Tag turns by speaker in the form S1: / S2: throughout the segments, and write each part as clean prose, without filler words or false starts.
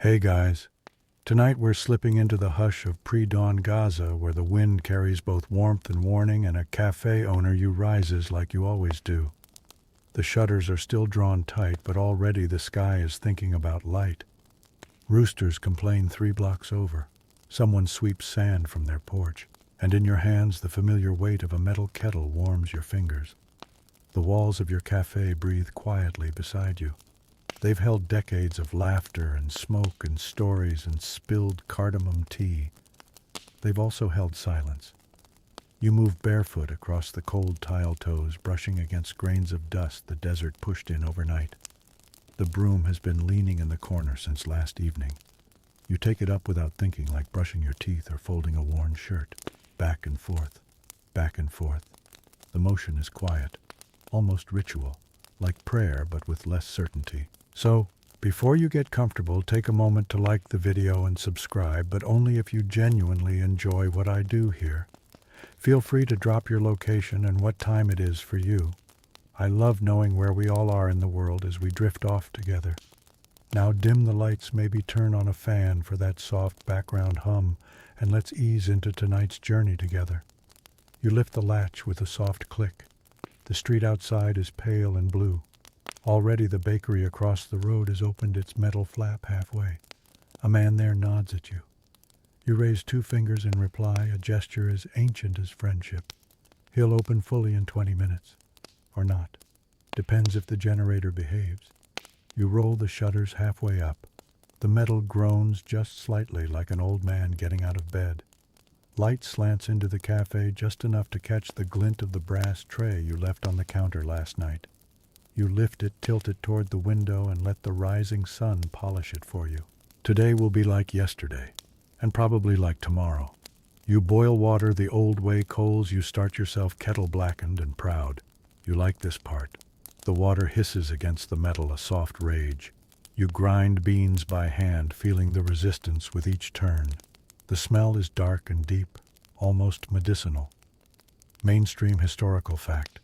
S1: Hey guys, tonight we're slipping into the hush of pre-dawn Gaza where the wind carries both warmth and warning and a cafe owner you rises like you always do. The shutters are still drawn tight, but already the sky is thinking about light. Roosters complain 3 blocks over. Someone sweeps sand from their porch, and in your hands the familiar weight of a metal kettle warms your fingers. The walls of your cafe breathe quietly beside you. They've held decades of laughter and smoke and stories and spilled cardamom tea. They've also held silence. You move barefoot across the cold tile toes, brushing against grains of dust the desert pushed in overnight. The broom has been leaning in the corner since last evening. You take it up without thinking, like brushing your teeth or folding a worn shirt. Back and forth, back and forth. The motion is quiet, almost ritual, like prayer but with less certainty. So, before you get comfortable, take a moment to like the video and subscribe, but only if you genuinely enjoy what I do here. Feel free to drop your location and what time it is for you. I love knowing where we all are in the world as we drift off together. Now dim the lights, maybe turn on a fan for that soft background hum, and let's ease into tonight's journey together. You lift the latch with a soft click. The street outside is pale and blue. Already the bakery across the road has opened its metal flap halfway. A man there nods at you. You raise 2 fingers in reply, a gesture as ancient as friendship. He'll open fully in 20 minutes. Or not. Depends if the generator behaves. You roll the shutters halfway up. The metal groans just slightly, like an old man getting out of bed. Light slants into the cafe just enough to catch the glint of the brass tray you left on the counter last night. You lift it, tilt it toward the window, and let the rising sun polish it for you. Today will be like yesterday, and probably like tomorrow. You boil water the old way coals, you start yourself kettle blackened and proud. You like this part. The water hisses against the metal, a soft rage. You grind beans by hand, feeling the resistance with each turn. The smell is dark and deep, almost medicinal. Mainstream historical fact.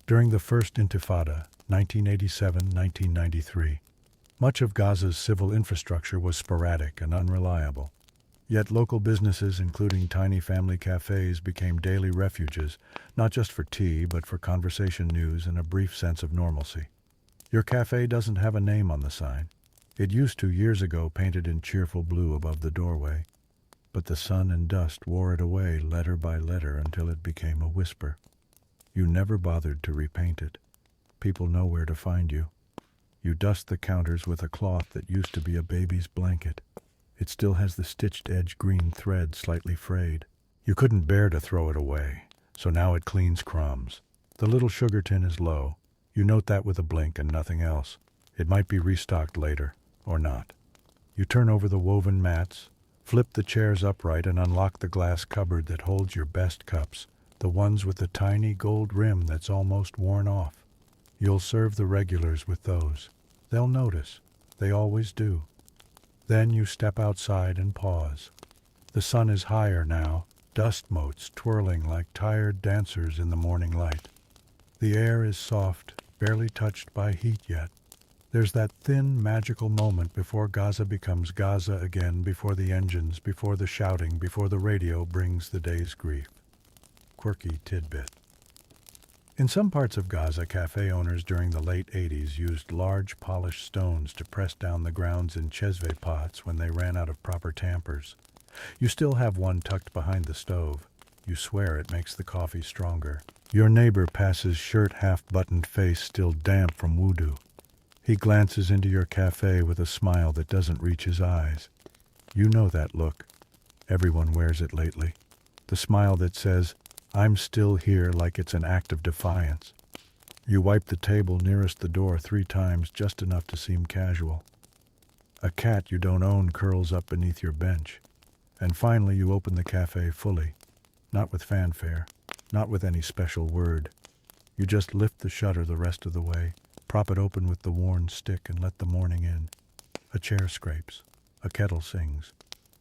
S1: During the First Intifada, 1987-1993, much of Gaza's civil infrastructure was sporadic and unreliable. Yet local businesses, including tiny family cafes, became daily refuges, not just for tea, but for conversation, news, and a brief sense of normalcy. Your cafe doesn't have a name on the sign. It used to years ago, painted in cheerful blue above the doorway. But the sun and dust wore it away letter by letter until it became a whisper. You never bothered to repaint it. People know where to find you. You dust the counters with a cloth that used to be a baby's blanket. It still has the stitched edge green thread slightly frayed. You couldn't bear to throw it away, so now it cleans crumbs. The little sugar tin is low. You note that with a blink and nothing else. It might be restocked later, or not. You turn over the woven mats, flip the chairs upright, and unlock the glass cupboard that holds your best cups, the ones with the tiny gold rim that's almost worn off. You'll serve the regulars with those. They'll notice. They always do. Then you step outside and pause. The sun is higher now, dust motes twirling like tired dancers in the morning light. The air is soft, barely touched by heat yet. There's that thin, magical moment before Gaza becomes Gaza again, before the engines, before the shouting, before the radio brings the day's grief. Quirky tidbit. In some parts of Gaza, cafe owners during the late 80s used large polished stones to press down the grounds in chesve pots when they ran out of proper tampers. You still have one tucked behind the stove. You swear it makes the coffee stronger. Your neighbor passes, shirt half-buttoned, face still damp from wudu. He glances into your cafe with a smile that doesn't reach his eyes. You know that look. Everyone wears it lately. The smile that says, "I'm still here," like it's an act of defiance. You wipe the table nearest the door 3 times, just enough to seem casual. A cat you don't own curls up beneath your bench. And finally you open the cafe fully. Not with fanfare, not with any special word. You just lift the shutter the rest of the way, prop it open with the worn stick, and let the morning in. A chair scrapes. A kettle sings.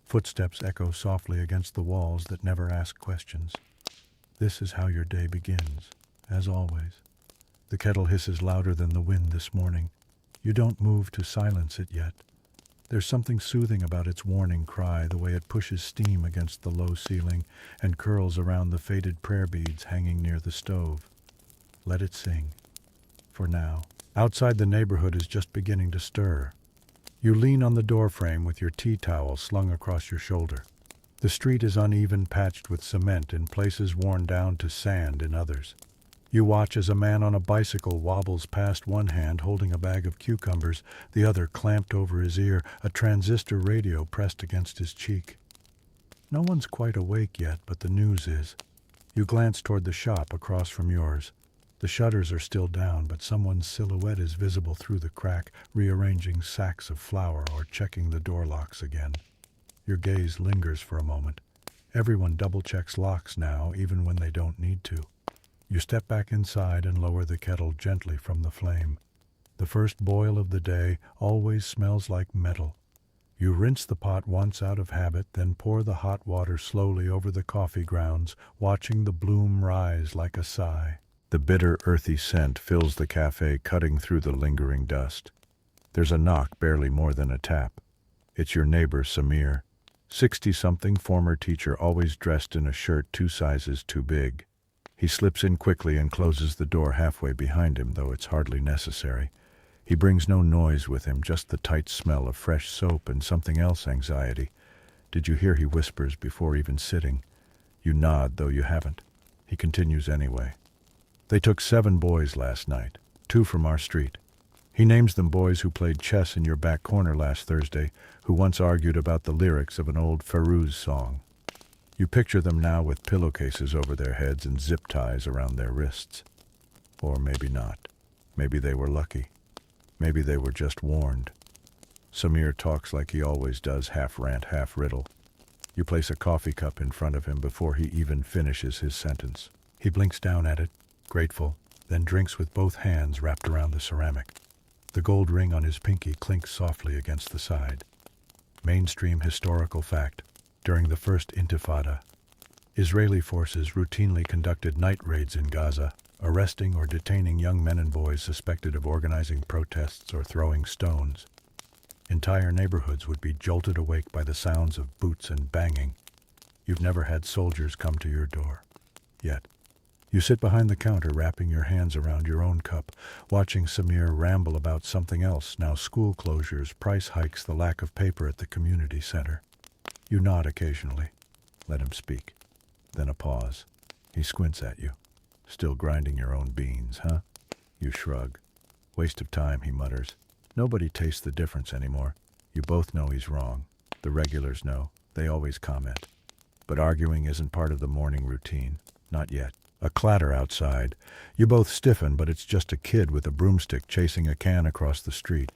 S1: Footsteps echo softly against the walls that never ask questions. This is how your day begins, as always. The kettle hisses louder than the wind this morning. You don't move to silence it yet. There's something soothing about its warning cry, the way it pushes steam against the low ceiling and curls around the faded prayer beads hanging near the stove. Let it sing. For now. Outside, the neighborhood is just beginning to stir. You lean on the doorframe with your tea towel slung across your shoulder. The street is uneven, patched with cement in places, worn down to sand in others. You watch as a man on a bicycle wobbles past, one hand holding a bag of cucumbers, the other clamped over his ear, a transistor radio pressed against his cheek. No one's quite awake yet, but the news is. You glance toward the shop across from yours. The shutters are still down, but someone's silhouette is visible through the crack, rearranging sacks of flour or checking the door locks again. Your gaze lingers for a moment. Everyone double-checks locks now, even when they don't need to. You step back inside and lower the kettle gently from the flame. The first boil of the day always smells like metal. You rinse the pot once out of habit, then pour the hot water slowly over the coffee grounds, watching the bloom rise like a sigh. The bitter, earthy scent fills the cafe, cutting through the lingering dust. There's a knock, barely more than a tap. It's your neighbor, Samir. 60-something, former teacher, always dressed in a shirt 2 sizes too big. He slips in quickly and closes the door halfway behind him, though it's hardly necessary. He brings no noise with him, just the tight smell of fresh soap and something else, anxiety. Did you hear? He whispers before even sitting. You nod, though you haven't. He continues anyway. They took 7 boys last night, 2 from our street. He names them boys who played chess in your back corner last Thursday, who once argued about the lyrics of an old Fairuz song. You picture them now with pillowcases over their heads and zip ties around their wrists. Or maybe not. Maybe they were lucky. Maybe they were just warned. Samir talks like he always does, half rant, half riddle. You place a coffee cup in front of him before he even finishes his sentence. He blinks down at it, grateful, then drinks with both hands wrapped around the ceramic. The gold ring on his pinky clinks softly against the side. Mainstream historical fact. During the First Intifada, Israeli forces routinely conducted night raids in Gaza, arresting or detaining young men and boys suspected of organizing protests or throwing stones. Entire neighborhoods would be jolted awake by the sounds of boots and banging. You've never had soldiers come to your door. Yet. You sit behind the counter, wrapping your hands around your own cup, watching Samir ramble about something else, now school closures, price hikes, the lack of paper at the community center. You nod occasionally. Let him speak. Then a pause. He squints at you. Still grinding your own beans, huh? You shrug. Waste of time, he mutters. Nobody tastes the difference anymore. You both know he's wrong. The regulars know. They always comment. But arguing isn't part of the morning routine. Not yet. A clatter outside. You both stiffen, but it's just a kid with a broomstick chasing a can across the street.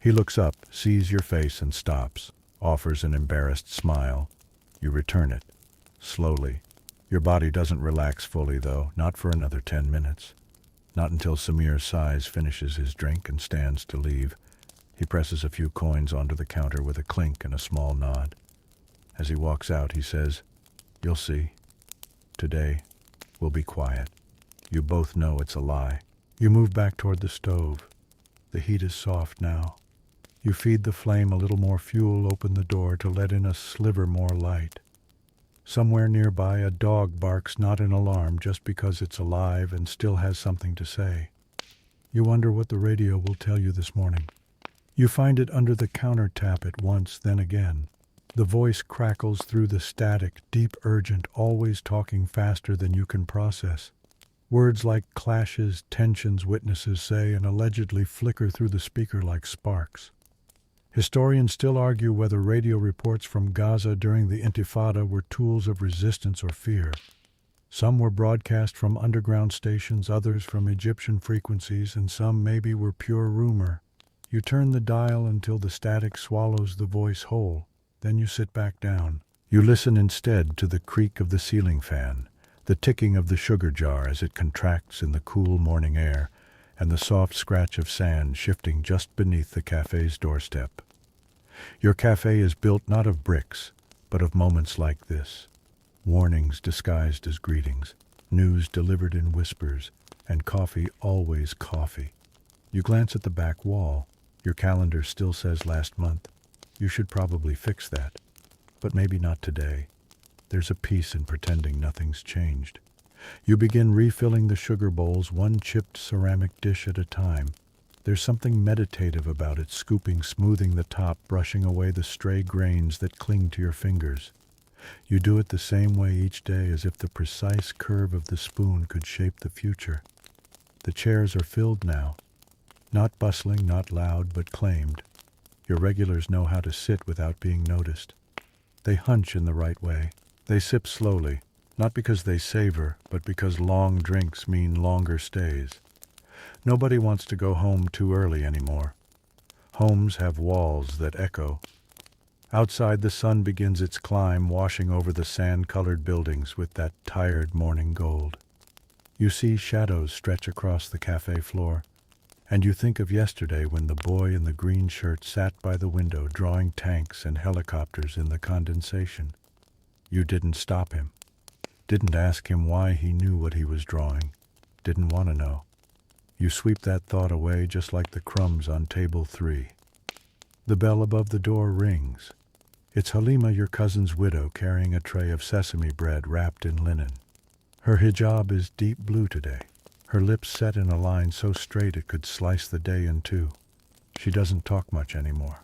S1: He looks up, sees your face, and stops. Offers an embarrassed smile. You return it. Slowly. Your body doesn't relax fully, though, not for another 10 minutes. Not until Samir sighs, finishes his drink, and stands to leave. He presses a few coins onto the counter with a clink and a small nod. As he walks out, he says, "You'll see. Today will be quiet." You both know it's a lie. You move back toward the stove. The heat is soft now. You feed the flame a little more fuel, open the door to let in a sliver more light. Somewhere nearby, a dog barks, not in alarm, just because it's alive and still has something to say. You wonder what the radio will tell you this morning. You find it under the counter tap at once, then again. The voice crackles through the static, deep, urgent, always talking faster than you can process. Words like clashes, tensions, witnesses say, and allegedly flicker through the speaker like sparks. Historians still argue whether radio reports from Gaza during the Intifada were tools of resistance or fear. Some were broadcast from underground stations, others from Egyptian frequencies, and some maybe were pure rumor. You turn the dial until the static swallows the voice whole. Then you sit back down. You listen instead to the creak of the ceiling fan, the ticking of the sugar jar as it contracts in the cool morning air, and the soft scratch of sand shifting just beneath the cafe's doorstep. Your cafe is built not of bricks, but of moments like this. Warnings disguised as greetings, news delivered in whispers, and coffee always coffee. You glance at the back wall. Your calendar still says last month. You should probably fix that. But maybe not today. There's a peace in pretending nothing's changed. You begin refilling the sugar bowls, one chipped ceramic dish at a time. There's something meditative about it, scooping, smoothing the top, brushing away the stray grains that cling to your fingers. You do it the same way each day, as if the precise curve of the spoon could shape the future. The chairs are filled now. Not bustling, not loud, but claimed. Your regulars know how to sit without being noticed. They hunch in the right way. They sip slowly, not because they savor, but because long drinks mean longer stays. Nobody wants to go home too early anymore. Homes have walls that echo. Outside, the sun begins its climb, washing over the sand-colored buildings with that tired morning gold. You see shadows stretch across the cafe floor, and you think of yesterday when the boy in the green shirt sat by the window drawing tanks and helicopters in the condensation. You didn't stop him. Didn't ask him why he knew what he was drawing. Didn't want to know. You sweep that thought away just like the crumbs on table 3. The bell above the door rings. It's Halima, your cousin's widow, carrying a tray of sesame bread wrapped in linen. Her hijab is deep blue today, her lips set in a line so straight it could slice the day in two. She doesn't talk much anymore.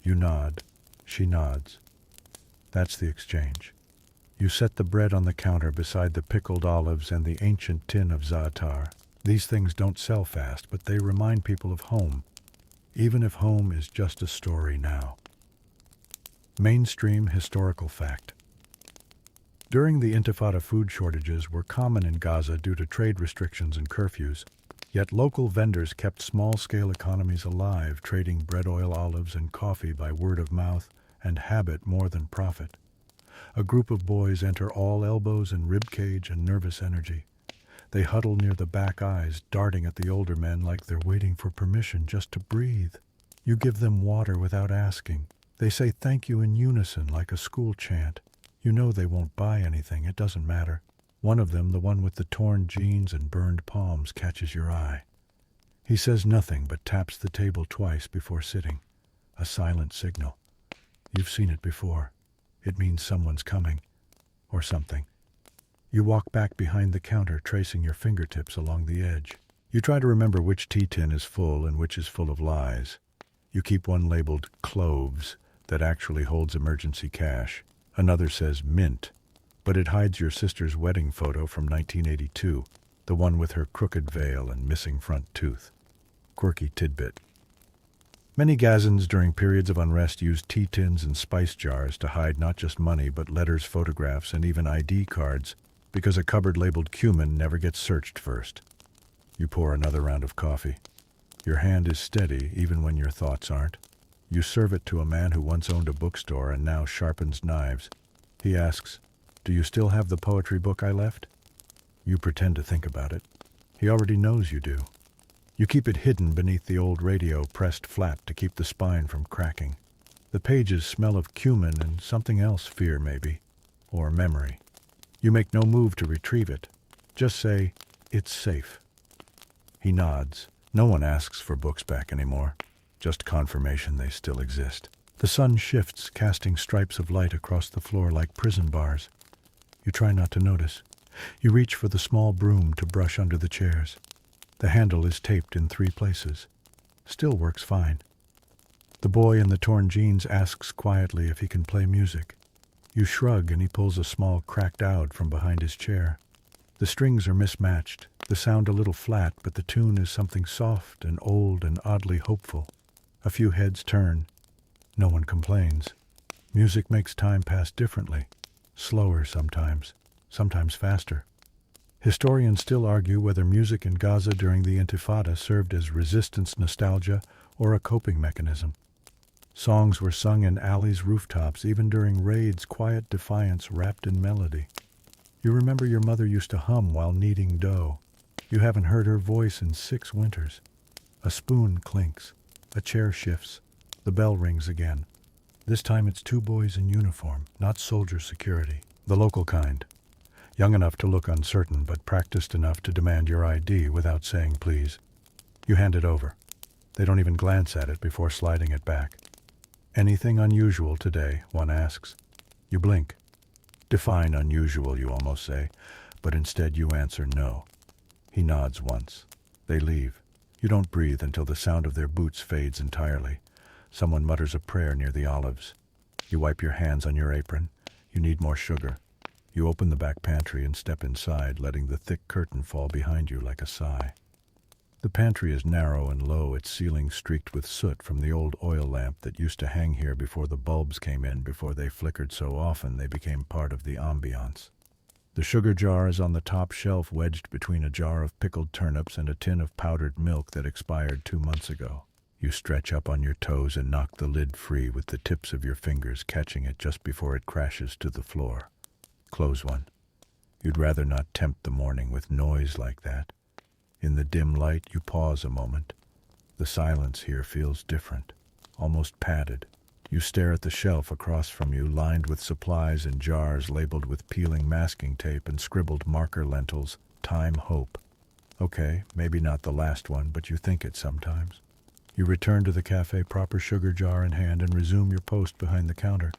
S1: You nod. She nods. That's the exchange. You set the bread on the counter beside the pickled olives and the ancient tin of za'atar. These things don't sell fast, but they remind people of home, even if home is just a story now. Mainstream historical fact. During the Intifada, food shortages were common in Gaza due to trade restrictions and curfews, yet local vendors kept small-scale economies alive, trading bread, oil, olives, and coffee by word of mouth and habit more than profit. A group of boys enter, all elbows and ribcage and nervous energy. They huddle near the back eyes, darting at the older men like they're waiting for permission just to breathe. You give them water without asking. They say thank you in unison like a school chant. You know they won't buy anything, it doesn't matter. One of them, the one with the torn jeans and burned palms, catches your eye. He says nothing but taps the table twice before sitting. A silent signal. You've seen it before. It means someone's coming. Or something. You walk back behind the counter, tracing your fingertips along the edge. You try to remember which tea tin is full and which is full of lies. You keep one labeled cloves that actually holds emergency cash. Another says mint, but it hides your sister's wedding photo from 1982, the one with her crooked veil and missing front tooth. Quirky tidbit. Many Gazans during periods of unrest used tea tins and spice jars to hide not just money but letters, photographs, and even ID cards, because a cupboard labeled cumin never gets searched first. You pour another round of coffee. Your hand is steady even when your thoughts aren't. You serve it to a man who once owned a bookstore and now sharpens knives. He asks, "Do you still have the poetry book I left?" You pretend to think about it. He already knows you do. You keep it hidden beneath the old radio, pressed flat to keep the spine from cracking. The pages smell of cumin and something else, fear maybe, or memory. You make no move to retrieve it. Just say, "It's safe." He nods. No one asks for books back anymore. Just confirmation they still exist. The sun shifts, casting stripes of light across the floor like prison bars. You try not to notice. You reach for the small broom to brush under the chairs. The handle is taped in 3 places. Still works fine. The boy in the torn jeans asks quietly if he can play music. You shrug and he pulls a small cracked oud from behind his chair. The strings are mismatched, the sound a little flat, but the tune is something soft and old and oddly hopeful. A few heads turn. No one complains. Music makes time pass differently. Slower sometimes, sometimes faster. Historians still argue whether music in Gaza during the Intifada served as resistance nostalgia or a coping mechanism. Songs were sung in alleys, rooftops, even during raids, quiet defiance wrapped in melody. You remember your mother used to hum while kneading dough. You haven't heard her voice in 6 winters. A spoon clinks. A chair shifts. The bell rings again. This time it's 2 boys in uniform, not soldier security. The local kind. Young enough to look uncertain, but practiced enough to demand your ID without saying please. You hand it over. They don't even glance at it before sliding it back. Anything unusual today, one asks. You blink. Define unusual, you almost say, but instead you answer no. He nods once. They leave. You don't breathe until the sound of their boots fades entirely. Someone mutters a prayer near the olives. You wipe your hands on your apron. You need more sugar. You open the back pantry and step inside, letting the thick curtain fall behind you like a sigh. The pantry is narrow and low, its ceiling streaked with soot from the old oil lamp that used to hang here before the bulbs came in, before they flickered so often they became part of the ambiance. The sugar jar is on the top shelf, wedged between a jar of pickled turnips and a tin of powdered milk that expired 2 months ago. You stretch up on your toes and knock the lid free with the tips of your fingers, catching it just before it crashes to the floor. Close one. You'd rather not tempt the morning with noise like that. In the dim light, you pause a moment. The silence here feels different, almost padded. You stare at the shelf across from you, lined with supplies and jars labeled with peeling masking tape and scribbled marker lentils, time, hope. Okay, maybe not the last one, but you think it sometimes. You return to the cafe, proper sugar jar in hand, and resume your post behind the counter.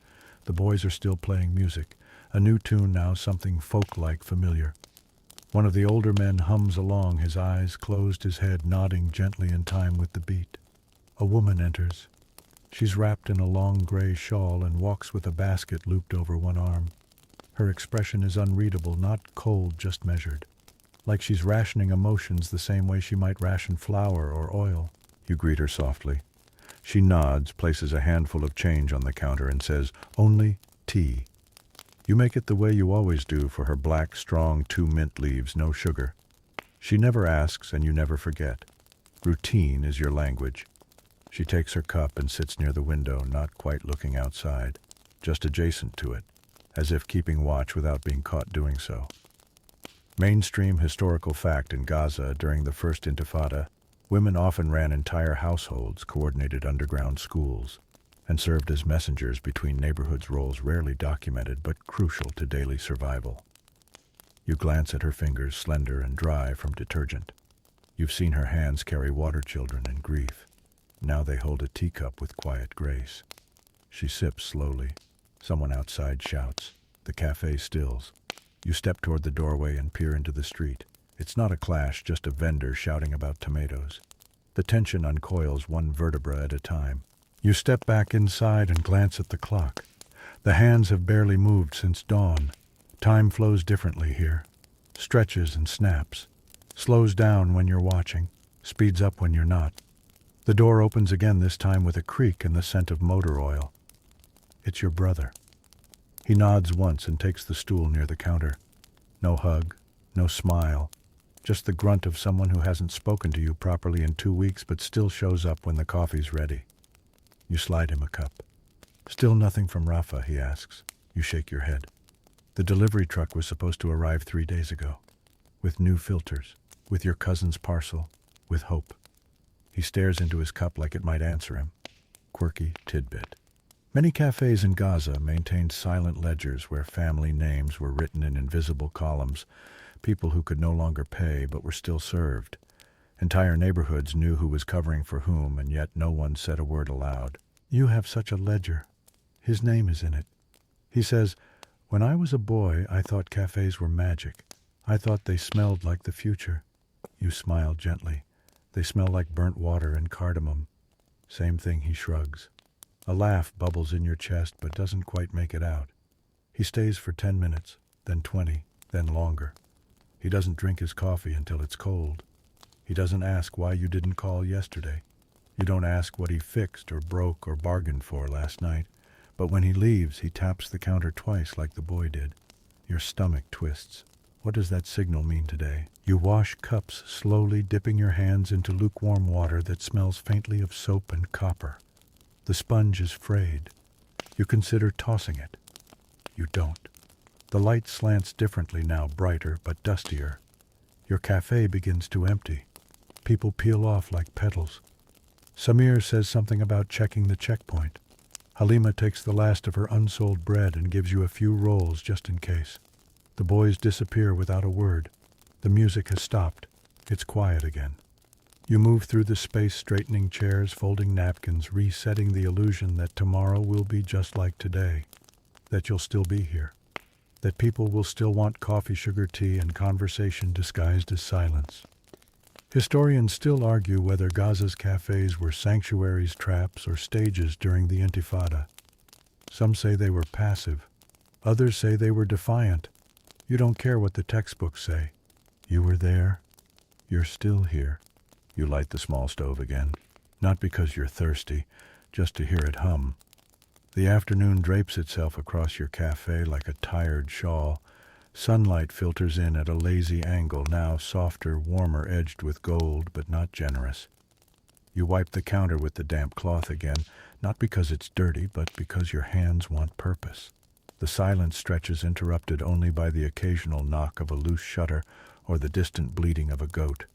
S1: The boys are still playing music. A new tune now, something folk-like familiar. One of the older men hums along, his eyes closed, his head nodding gently in time with the beat. A woman enters. She's wrapped in a long gray shawl and walks with a basket looped over one arm. Her expression is unreadable, not cold, just measured. Like she's rationing emotions the same way she might ration flour or oil. You greet her softly. She nods, places a handful of change on the counter and says, "Only tea." You make it the way you always do for her black, strong 2 mint leaves, no sugar. She never asks and you never forget. Routine is your language. She takes her cup and sits near the window, not quite looking outside, just adjacent to it, as if keeping watch without being caught doing so. Mainstream historical fact in Gaza during the First Intifada, women often ran entire households, coordinated underground schools, and served as messengers between neighborhoods, roles rarely documented but crucial to daily survival. You glance at her fingers, slender and dry from detergent. You've seen her hands carry water children in grief. Now they hold a teacup with quiet grace. She sips slowly. Someone outside shouts. The cafe stills. You step toward the doorway and peer into the street. It's not a clash, just a vendor shouting about tomatoes. The tension uncoils one vertebra at a time. You step back inside and glance at the clock. The hands have barely moved since dawn. Time flows differently here. Stretches and snaps. Slows down when you're watching. Speeds up when you're not. The door opens again, this time with a creak and the scent of motor oil. It's your brother. He nods once and takes the stool near the counter. No hug, no smile. Just the grunt of someone who hasn't spoken to you properly in 2 weeks but still shows up when the coffee's ready. You slide him a cup. "Still nothing from Rafa?" he asks. You shake your head. The delivery truck was supposed to arrive 3 days ago. With new filters. With your cousin's parcel. With hope. He stares into his cup like it might answer him. Quirky tidbit. Many cafes in Gaza maintained silent ledgers where family names were written in invisible columns. People who could no longer pay but were still served. Entire neighborhoods knew who was covering for whom, and yet no one said a word aloud. "You have such a ledger. His name is in it." He says, "When I was a boy, I thought cafes were magic. I thought they smelled like the future." You smile gently. "They smell like burnt water and cardamom." Same thing, he shrugs. A laugh bubbles in your chest but doesn't quite make it out. He stays for 10 minutes, then 20, then longer. He doesn't drink his coffee until it's cold. He doesn't ask why you didn't call yesterday. You don't ask what he fixed or broke or bargained for last night. But when he leaves, he taps the counter twice like the boy did. Your stomach twists. What does that signal mean today? You wash cups, slowly dipping your hands into lukewarm water that smells faintly of soap and copper. The sponge is frayed. You consider tossing it. You don't. The light slants differently now, brighter but dustier. Your cafe begins to empty. People peel off like petals. Samir says something about checking the checkpoint. Halima takes the last of her unsold bread and gives you a few rolls just in case. The boys disappear without a word. The music has stopped. It's quiet again. You move through the space, straightening chairs, folding napkins, resetting the illusion that tomorrow will be just like today, that you'll still be here, that people will still want coffee, sugar, tea, and conversation disguised as silence. Historians still argue whether Gaza's cafes were sanctuaries, traps, or stages during the Intifada. Some say they were passive. Others say they were defiant. You don't care what the textbooks say. You were there. You're still here. You light the small stove again, not because you're thirsty, just to hear it hum. The afternoon drapes itself across your cafe like a tired shawl. Sunlight filters in at a lazy angle, now softer, warmer, edged with gold, but not generous. You wipe the counter with the damp cloth again, not because it's dirty, but because your hands want purpose. The silence stretches, interrupted only by the occasional knock of a loose shutter or the distant bleating of a goat.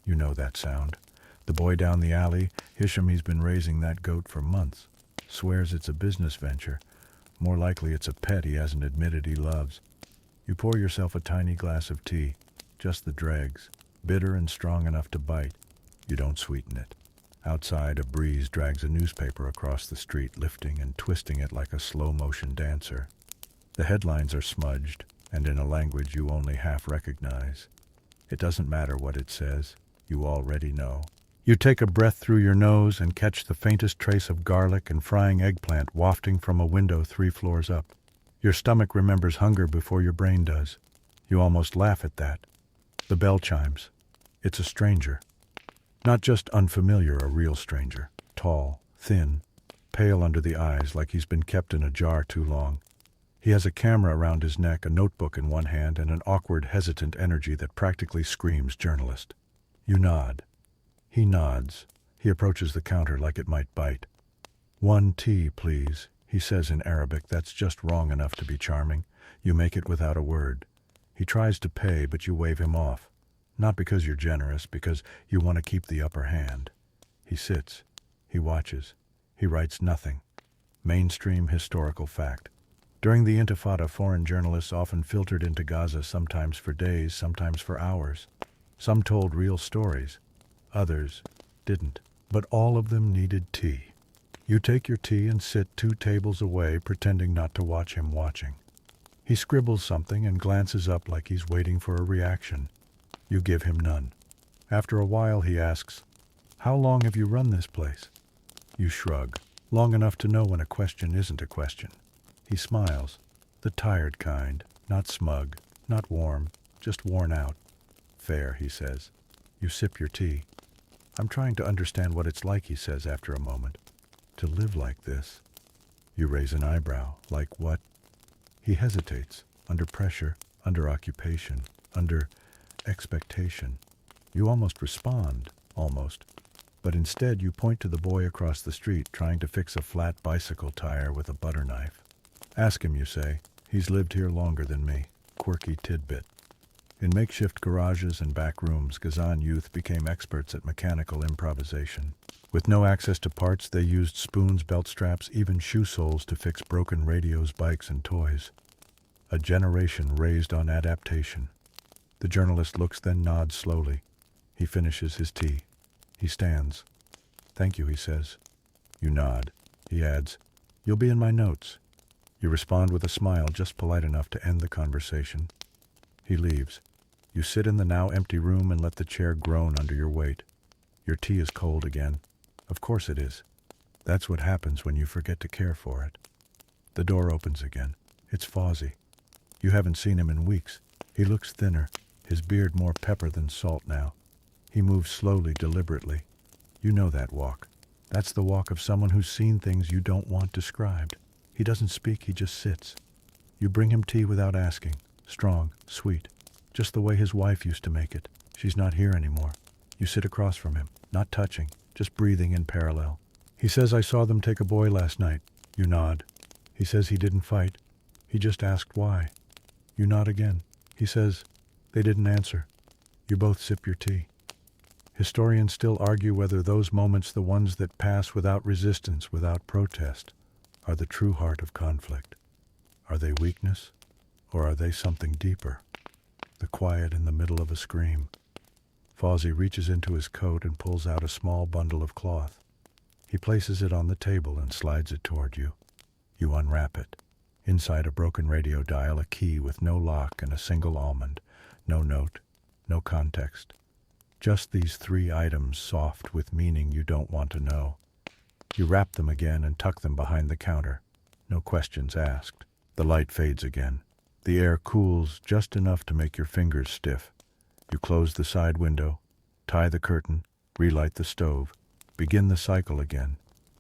S1: You know that sound. The boy down the alley, Hisham, he's been raising that goat for months. Swears it's a business venture. More likely it's a pet he hasn't admitted he loves. You pour yourself a tiny glass of tea, just the dregs, bitter and strong enough to bite. You don't sweeten it. Outside, a breeze drags a newspaper across the street, lifting and twisting it like a slow-motion dancer. The headlines are smudged, and in a language you only half recognize. It doesn't matter what it says. You already know. You take a breath through your nose and catch the faintest trace of garlic and frying eggplant wafting from a window 3 floors up. Your stomach remembers hunger before your brain does. You almost laugh at that. The bell chimes. It's a stranger. Not just unfamiliar, a real stranger. Tall, thin, pale under the eyes like he's been kept in a jar too long. He has a camera around his neck, a notebook in one hand, and an awkward, hesitant energy that practically screams journalist. You nod. He nods. He approaches the counter like it might bite. 1 tea, please, he says in Arabic that's just wrong enough to be charming. You make it without a word. He tries to pay, but you wave him off. Not because you're generous, because you want to keep the upper hand. He sits. He watches. He writes nothing. Mainstream historical fact. During the Intifada, foreign journalists often filtered into Gaza, sometimes for days, sometimes for hours. Some told real stories. Others didn't. But all of them needed tea. You take your tea and sit 2 tables away, pretending not to watch him watching. He scribbles something and glances up like he's waiting for a reaction. You give him none. After a while he asks, "How long have you run this place?" You shrug. Long enough to know when a question isn't a question. He smiles. The tired kind. Not smug. Not warm. Just worn out. Fair, he says. You sip your tea. I'm trying to understand what it's like, he says after a moment. To live like this. You raise an eyebrow. Like what? He hesitates. Under pressure. Under occupation. Under expectation. You almost respond. Almost. But instead you point to the boy across the street trying to fix a flat bicycle tire with a butter knife. Ask him, you say. He's lived here longer than me. Quirky tidbit. In makeshift garages and back rooms, Gazan youth became experts at mechanical improvisation. With no access to parts, they used spoons, belt straps, even shoe soles to fix broken radios, bikes, and toys. A generation raised on adaptation. The journalist looks, then nods slowly. He finishes his tea. He stands. Thank you, he says. You nod. He adds, You'll be in my notes. You respond with a smile, just polite enough to end the conversation. He leaves. You sit in the now empty room and let the chair groan under your weight. Your tea is cold again. Of course it is. That's what happens when you forget to care for it. The door opens again. It's Fawzi. You haven't seen him in weeks. He looks thinner, his beard more pepper than salt now. He moves slowly, deliberately. You know that walk. That's the walk of someone who's seen things you don't want described. He doesn't speak, he just sits. You bring him tea without asking. Strong, sweet. Just the way his wife used to make it. She's not here anymore. You sit across from him, not touching, just breathing in parallel. He says, I saw them take a boy last night. You nod. He says he didn't fight. He just asked why. You nod again. He says, they didn't answer. You both sip your tea. Historians still argue whether those moments, the ones that pass without resistance, without protest, are the true heart of conflict. Are they weakness, or are they something deeper? The quiet in the middle of a scream. Fawzi reaches into his coat and pulls out a small bundle of cloth. He places it on the table and slides it toward you. You unwrap it. Inside a broken radio dial, a key with no lock and a single almond. No note, no context. Just these 3 items, soft with meaning you don't want to know. You wrap them again and tuck them behind the counter. No questions asked. The light fades again. The air cools just enough to make your fingers stiff. You close the side window, tie the curtain, relight the stove, begin the cycle again.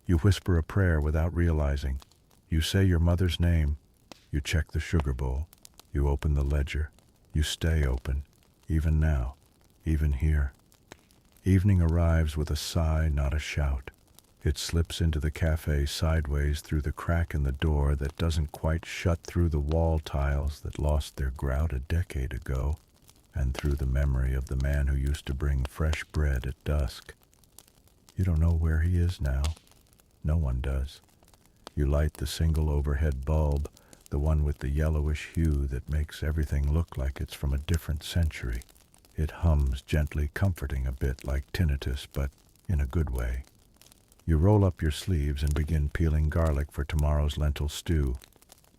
S1: You whisper a prayer without realizing. You say your mother's name. You check the sugar bowl. You open the ledger. You stay open, even now, even here. Evening arrives with a sigh, not a shout. It slips into the cafe sideways through the crack in the door that doesn't quite shut through the wall tiles that lost their grout a decade ago, and through the memory of the man who used to bring fresh bread at dusk. You don't know where he is now. No one does. You light the single overhead bulb, the one with the yellowish hue that makes everything look like it's from a different century. It hums gently, comforting a bit like tinnitus, but in a good way. You roll up your sleeves and begin peeling garlic for tomorrow's lentil stew.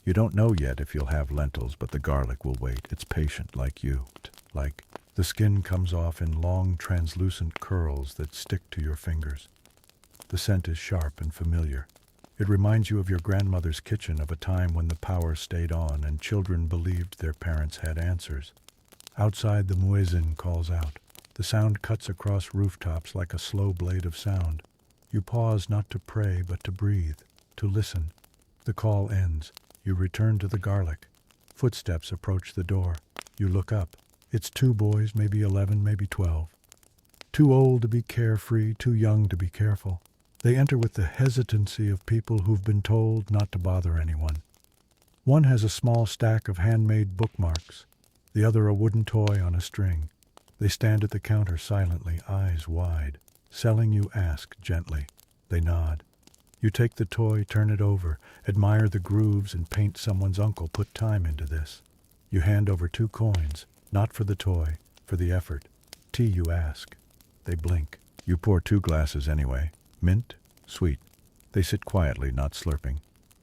S1: You don't know yet if you'll have lentils, but the garlic will wait. It's patient like you. Like the skin comes off in long, translucent curls that stick to your fingers. The scent is sharp and familiar. It reminds you of your grandmother's kitchen, of a time when the power stayed on and children believed their parents had answers. Outside, the muezzin calls out. The sound cuts across rooftops like a slow blade of sound. You pause not to pray but to breathe, to listen. The call ends. You return to the garlic. Footsteps approach the door. You look up. It's 2 boys, maybe 11, maybe 12. Too old to be carefree, too young to be careful. They enter with the hesitancy of people who've been told not to bother anyone. One has a small stack of handmade bookmarks, the other a wooden toy on a string. They stand at the counter silently, eyes wide. Selling, you ask gently. They nod. You take the toy, turn it over, admire the grooves and paint someone's uncle put time into this. You hand over 2 coins, not for the toy, for the effort. Tea, you ask. They blink. You pour 2 glasses anyway. Mint, sweet. They sit quietly, not slurping,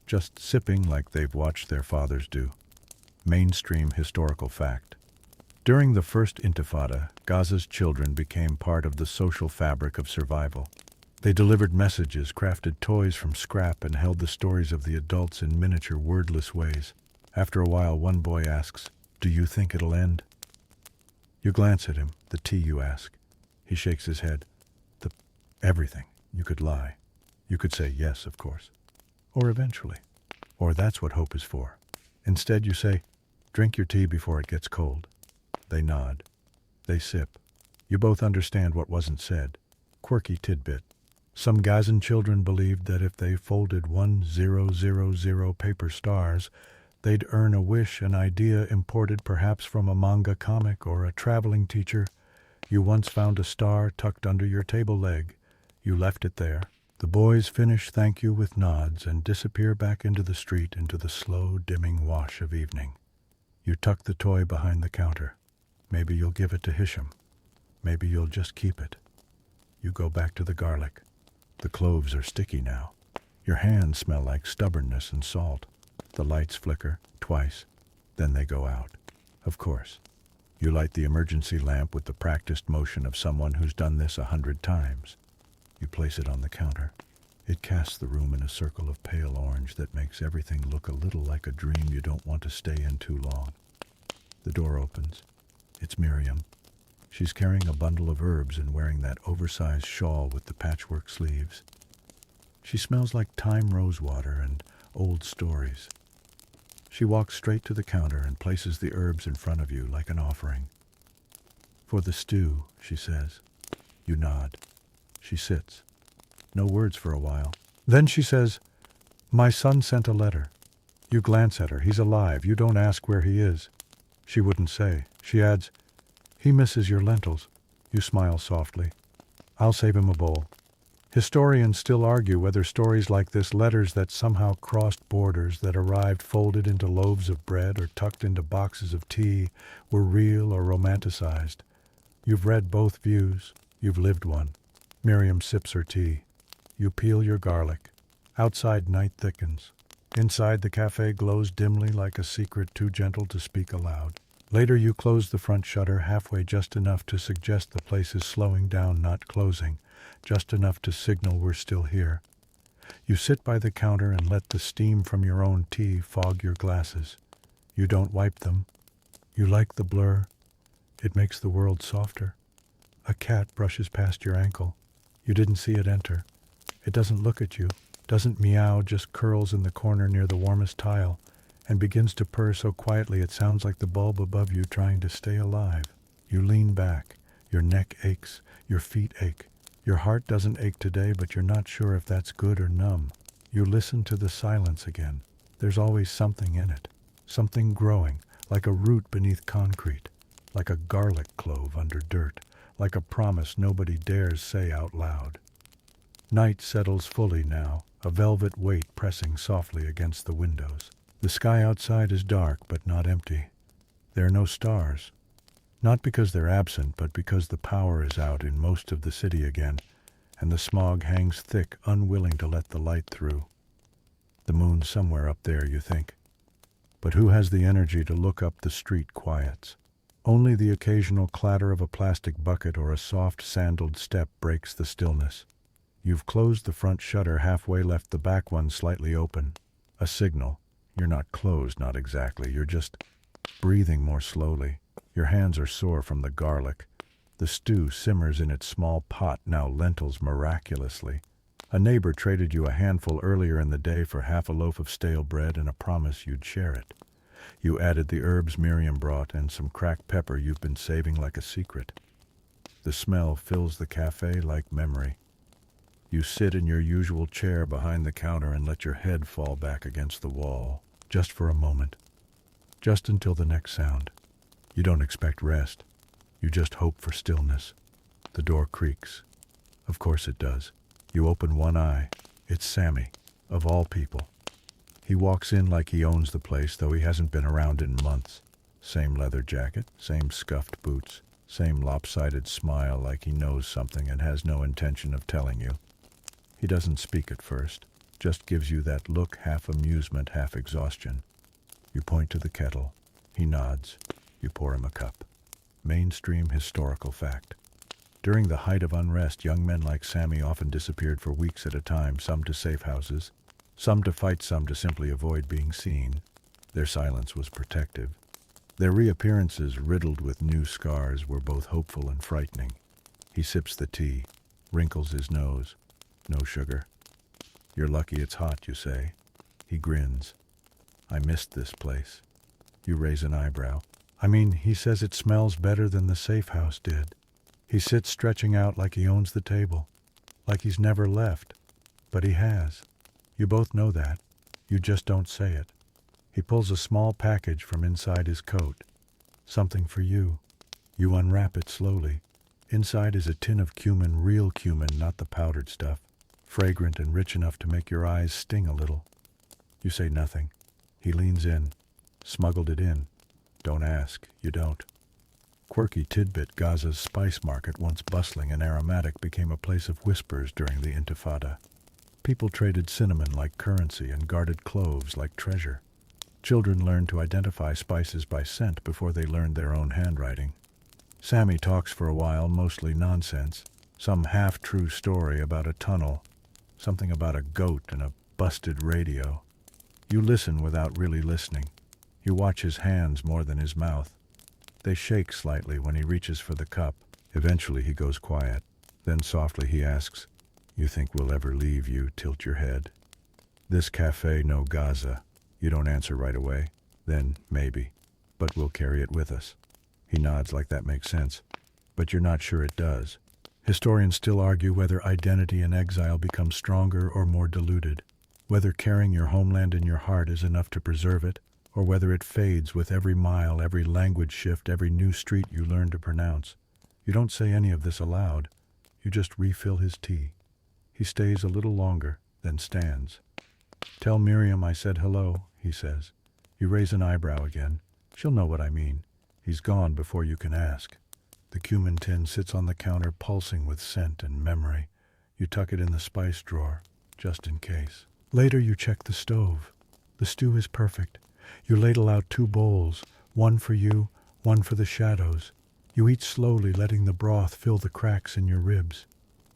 S1: just sipping like they've watched their fathers do. Mainstream historical fact. During the first Intifada, Gaza's children became part of the social fabric of survival. They delivered messages, crafted toys from scrap, and held the stories of the adults in miniature, wordless ways. After a while, one boy asks, "Do you think it'll end?" You glance at him. The tea, you ask. He shakes his head. Everything. You could lie. You could say yes, of course. Or eventually. Or that's what hope is for. Instead, you say, "Drink your tea before it gets cold." They nod. They sip. You both understand what wasn't said. Quirky tidbit. Some Gazan children believed that if they folded 1000 paper stars, they'd earn a wish, an idea imported perhaps from a manga comic or a traveling teacher. You once found a star tucked under your table leg. You left it there. The boys finish thank you with nods and disappear back into the street, into the slow, dimming wash of evening. You tuck the toy behind the counter. Maybe you'll give it to Hisham. Maybe you'll just keep it. You go back to the garlic. The cloves are sticky now. Your hands smell like stubbornness and salt. The lights flicker, twice. Then they go out. Of course. You light the emergency lamp with the practiced motion of someone who's done this 100 times. You place it on the counter. It casts the room in a circle of pale orange that makes everything look a little like a dream you don't want to stay in too long. The door opens. It's Miriam. She's carrying a bundle of herbs and wearing that oversized shawl with the patchwork sleeves. She smells like thyme rosewater and old stories. She walks straight to the counter and places the herbs in front of you like an offering. "For the stew," she says. You nod. She sits. No words for a while. Then she says, "My son sent a letter." You glance at her. He's alive. You don't ask where he is. She wouldn't say. She adds, "He misses your lentils." You smile softly. "I'll save him a bowl." Historians still argue whether stories like this, letters that somehow crossed borders, that arrived folded into loaves of bread or tucked into boxes of tea, were real or romanticized. You've read both views. You've lived one. Miriam sips her tea. You peel your garlic. Outside night thickens. Inside the cafe glows dimly like a secret too gentle to speak aloud. Later you close the front shutter halfway, just enough to suggest the place is slowing down, not closing, just enough to signal we're still here. You sit by the counter and let the steam from your own tea fog your glasses. You don't wipe them. You like the blur. It makes the world softer. A cat brushes past your ankle. You didn't see it enter. It doesn't look at you, doesn't meow, just curls in the corner near the warmest tile, and begins to purr so quietly it sounds like the bulb above you trying to stay alive. You lean back. Your neck aches. Your feet ache. Your heart doesn't ache today, but you're not sure if that's good or numb. You listen to the silence again. There's always something in it. Something growing, like a root beneath concrete, like a garlic clove under dirt, like a promise nobody dares say out loud. Night settles fully now, a velvet weight pressing softly against the windows. The sky outside is dark, but not empty. There are no stars. Not because they're absent, but because the power is out in most of the city again, and the smog hangs thick, unwilling to let the light through. The moon's somewhere up there, you think. But who has the energy to look up the street quiets? Only the occasional clatter of a plastic bucket or a soft sandaled step breaks the stillness. You've closed the front shutter halfway, left the back one slightly open. A signal. You're not closed, not exactly. You're just breathing more slowly. Your hands are sore from the garlic. The stew simmers in its small pot, now lentils miraculously. A neighbor traded you a handful earlier in the day for half a loaf of stale bread and a promise you'd share it. You added the herbs Miriam brought and some cracked pepper you've been saving like a secret. The smell fills the cafe like memory. You sit in your usual chair behind the counter and let your head fall back against the wall, just for a moment. Just until the next sound. You don't expect rest. You just hope for stillness. The door creaks. Of course it does. You open one eye. It's Sammy, of all people. He walks in like he owns the place, though he hasn't been around in months. Same leather jacket, same scuffed boots, same lopsided smile like he knows something and has no intention of telling you. He doesn't speak at first, just gives you that look, half amusement, half exhaustion. You point to the kettle. He nods. You pour him a cup. Mainstream historical fact. During the height of unrest, young men like Sammy often disappeared for weeks at a time, some to safe houses, some to fight, some to simply avoid being seen. Their silence was protective. Their reappearances, riddled with new scars, were both hopeful and frightening. He sips the tea, wrinkles his nose. No sugar. You're lucky it's hot, you say. He grins. I missed this place. You raise an eyebrow. I mean, he says it smells better than the safe house did. He sits stretching out like he owns the table, like he's never left. But he has. You both know that. You just don't say it. He pulls a small package from inside his coat. Something for you. You unwrap it slowly. Inside is a tin of cumin, real cumin, not the powdered stuff. Fragrant and rich enough to make your eyes sting a little. You say nothing. He leans in. Smuggled it in. Don't ask. You don't. Quirky tidbit, Gaza's spice market, once bustling and aromatic, became a place of whispers during the Intifada. People traded cinnamon like currency and guarded cloves like treasure. Children learned to identify spices by scent before they learned their own handwriting. Sammy talks for a while, mostly nonsense. Some half-true story about a tunnel. Something about a goat and a busted radio. You listen without really listening. You watch his hands more than his mouth. They shake slightly when he reaches for the cup. Eventually he goes quiet. Then softly he asks, "You think we'll ever leave?" You tilt your head. "This cafe, no Gaza." You don't answer right away. Then, maybe. "But we'll carry it with us." He nods like that makes sense. But you're not sure it does. Historians still argue whether identity in exile becomes stronger or more diluted, whether carrying your homeland in your heart is enough to preserve it, or whether it fades with every mile, every language shift, every new street you learn to pronounce. You don't say any of this aloud. You just refill his tea. He stays a little longer, then stands. "Tell Miriam I said hello," he says. You raise an eyebrow again. "She'll know what I mean." He's gone before you can ask. The cumin tin sits on the counter, pulsing with scent and memory. You tuck it in the spice drawer, just in case. Later you check the stove. The stew is perfect. You ladle out 2 bowls, one for you, one for the shadows. You eat slowly, letting the broth fill the cracks in your ribs.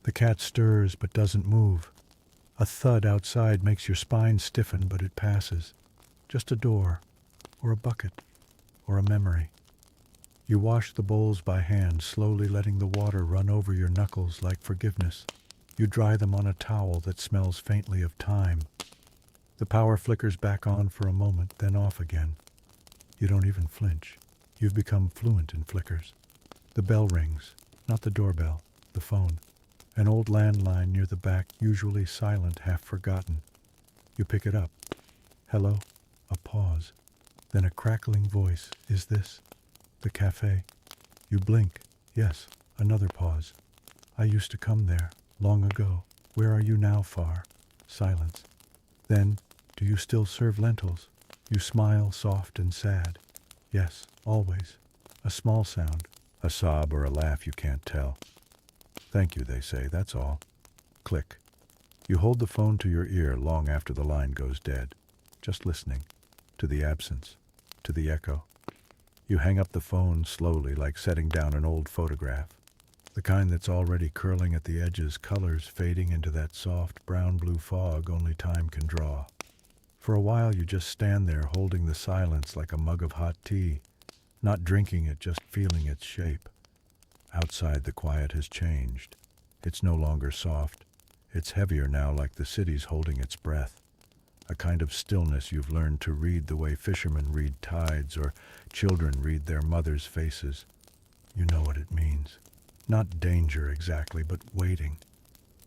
S1: The cat stirs but doesn't move. A thud outside makes your spine stiffen, but it passes. Just a door, or a bucket, or a memory. You wash the bowls by hand, slowly letting the water run over your knuckles like forgiveness. You dry them on a towel that smells faintly of thyme. The power flickers back on for a moment, then off again. You don't even flinch. You've become fluent in flickers. The bell rings, not the doorbell, the phone. An old landline near the back, usually silent, half forgotten. You pick it up. Hello? A pause. Then a crackling voice. Is this the cafe? You blink. Yes. Another pause. I used to come there, long ago. Where are you now, far? Silence. Then, do you still serve lentils? You smile, soft and sad. Yes, always. A small sound. A sob or a laugh, you can't tell. Thank you, they say, that's all. Click. You hold the phone to your ear long after the line goes dead, just listening, to the absence, to the echo. You hang up the phone slowly, like setting down an old photograph, the kind that's already curling at the edges, colors fading into that soft brown-blue fog only time can draw. For a while you just stand there holding the silence like a mug of hot tea, not drinking it, just feeling its shape. Outside, the quiet has changed. It's no longer soft. It's heavier now, like the city's holding its breath. A kind of stillness you've learned to read the way fishermen read tides or children read their mothers' faces. You know what it means. Not danger exactly, but waiting.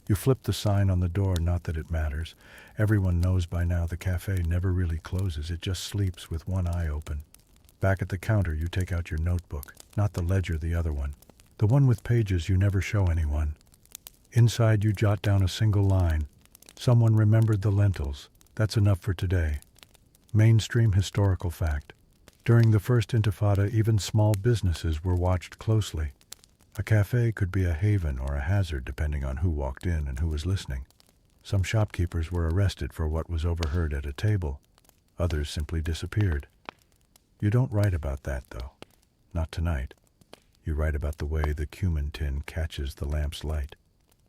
S1: You flip the sign on the door, not that it matters. Everyone knows by now the cafe never really closes. It just sleeps with one eye open. Back at the counter, you take out your notebook, not the ledger, the other one. The one with pages you never show anyone. Inside, you jot down a single line. Someone remembered the lentils. That's enough for today. Mainstream historical fact. During the First Intifada, even small businesses were watched closely. A cafe could be a haven or a hazard depending on who walked in and who was listening. Some shopkeepers were arrested for what was overheard at a table. Others simply disappeared. You don't write about that, though. Not tonight. You write about the way the cumin tin catches the lamp's light,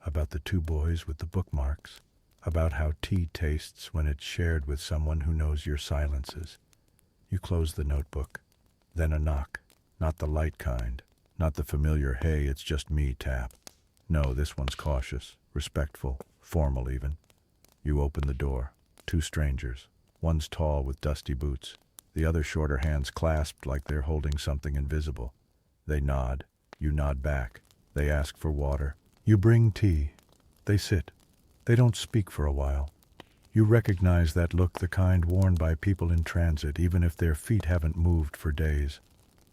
S1: about the 2 boys with the bookmarks, about how tea tastes when it's shared with someone who knows your silences. You close the notebook. Then a knock. Not the light kind. Not the familiar, hey, it's just me tap. No, this one's cautious, respectful, formal even. You open the door. 2 strangers. One's tall with dusty boots. The other shorter, hands clasped like they're holding something invisible. They nod. You nod back. They ask for water. You bring tea. They sit. They don't speak for a while. You recognize that look, the kind worn by people in transit, even if their feet haven't moved for days.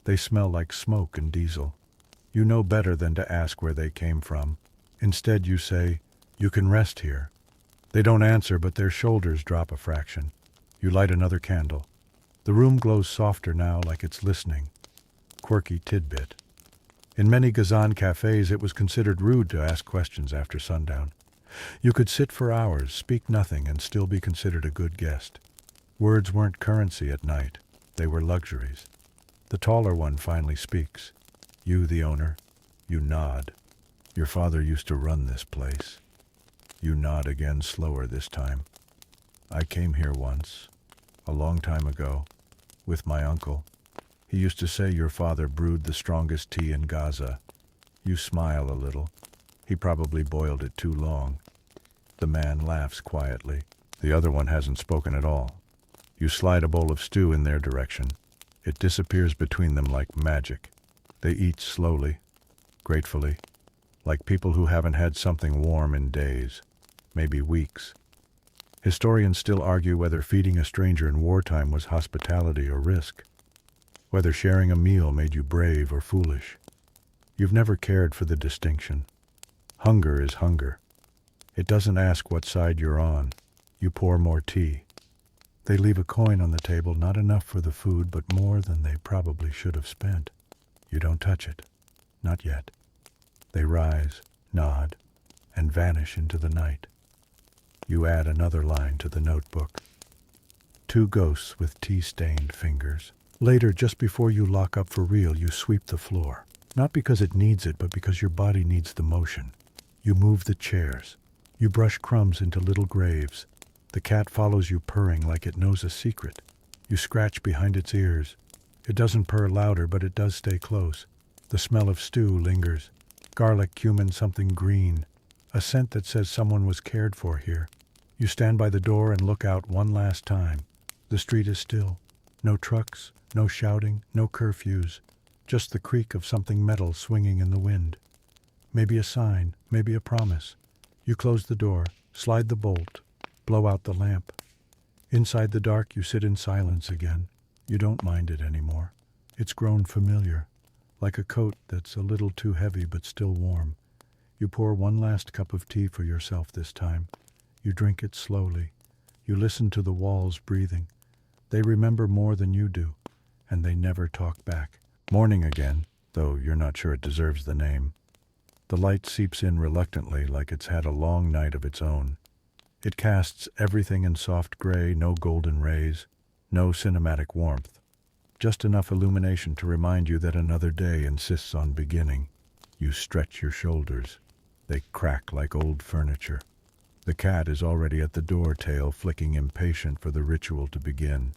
S1: They smell like smoke and diesel. You know better than to ask where they came from. Instead you say, "You can rest here." They don't answer, but their shoulders drop a fraction. You light another candle. The room glows softer now, like it's listening. Quirky tidbit. In many Gazan cafes, it was considered rude to ask questions after sundown. You could sit for hours, speak nothing, and still be considered a good guest. Words weren't currency at night. They were luxuries. The taller one finally speaks. You, the owner. You nod. Your father used to run this place. You nod again, slower this time. I came here once, a long time ago, with my uncle. He used to say your father brewed the strongest tea in Gaza. You smile a little. He probably boiled it too long. The man laughs quietly. The other one hasn't spoken at all. You slide a bowl of stew in their direction. It disappears between them like magic. They eat slowly, gratefully, like people who haven't had something warm in days, maybe weeks. Historians still argue whether feeding a stranger in wartime was hospitality or risk, whether sharing a meal made you brave or foolish. You've never cared for the distinction. Hunger is hunger. It doesn't ask what side you're on. You pour more tea. They leave a coin on the table, not enough for the food, but more than they probably should have spent. You don't touch it. Not yet. They rise, nod, and vanish into the night. You add another line to the notebook. 2 ghosts with tea-stained fingers. Later, just before you lock up for real, you sweep the floor. Not because it needs it, but because your body needs the motion. You move the chairs. You brush crumbs into little graves. The cat follows you, purring like it knows a secret. You scratch behind its ears. It doesn't purr louder, but it does stay close. The smell of stew lingers. Garlic, cumin, something green. A scent that says someone was cared for here. You stand by the door and look out one last time. The street is still. No trucks, no shouting, no curfews. Just the creak of something metal swinging in the wind. Maybe a sign, maybe a promise. You close the door, slide the bolt, blow out the lamp. Inside the dark, you sit in silence again. You don't mind it anymore. It's grown familiar, like a coat that's a little too heavy but still warm. You pour one last cup of tea for yourself this time. You drink it slowly. You listen to the walls breathing. They remember more than you do, and they never talk back. Morning again, though you're not sure it deserves the name. The light seeps in reluctantly, like it's had a long night of its own. It casts everything in soft gray, no golden rays, no cinematic warmth. Just enough illumination to remind you that another day insists on beginning. You stretch your shoulders. They crack like old furniture. The cat is already at the door, tail flicking, impatient for the ritual to begin.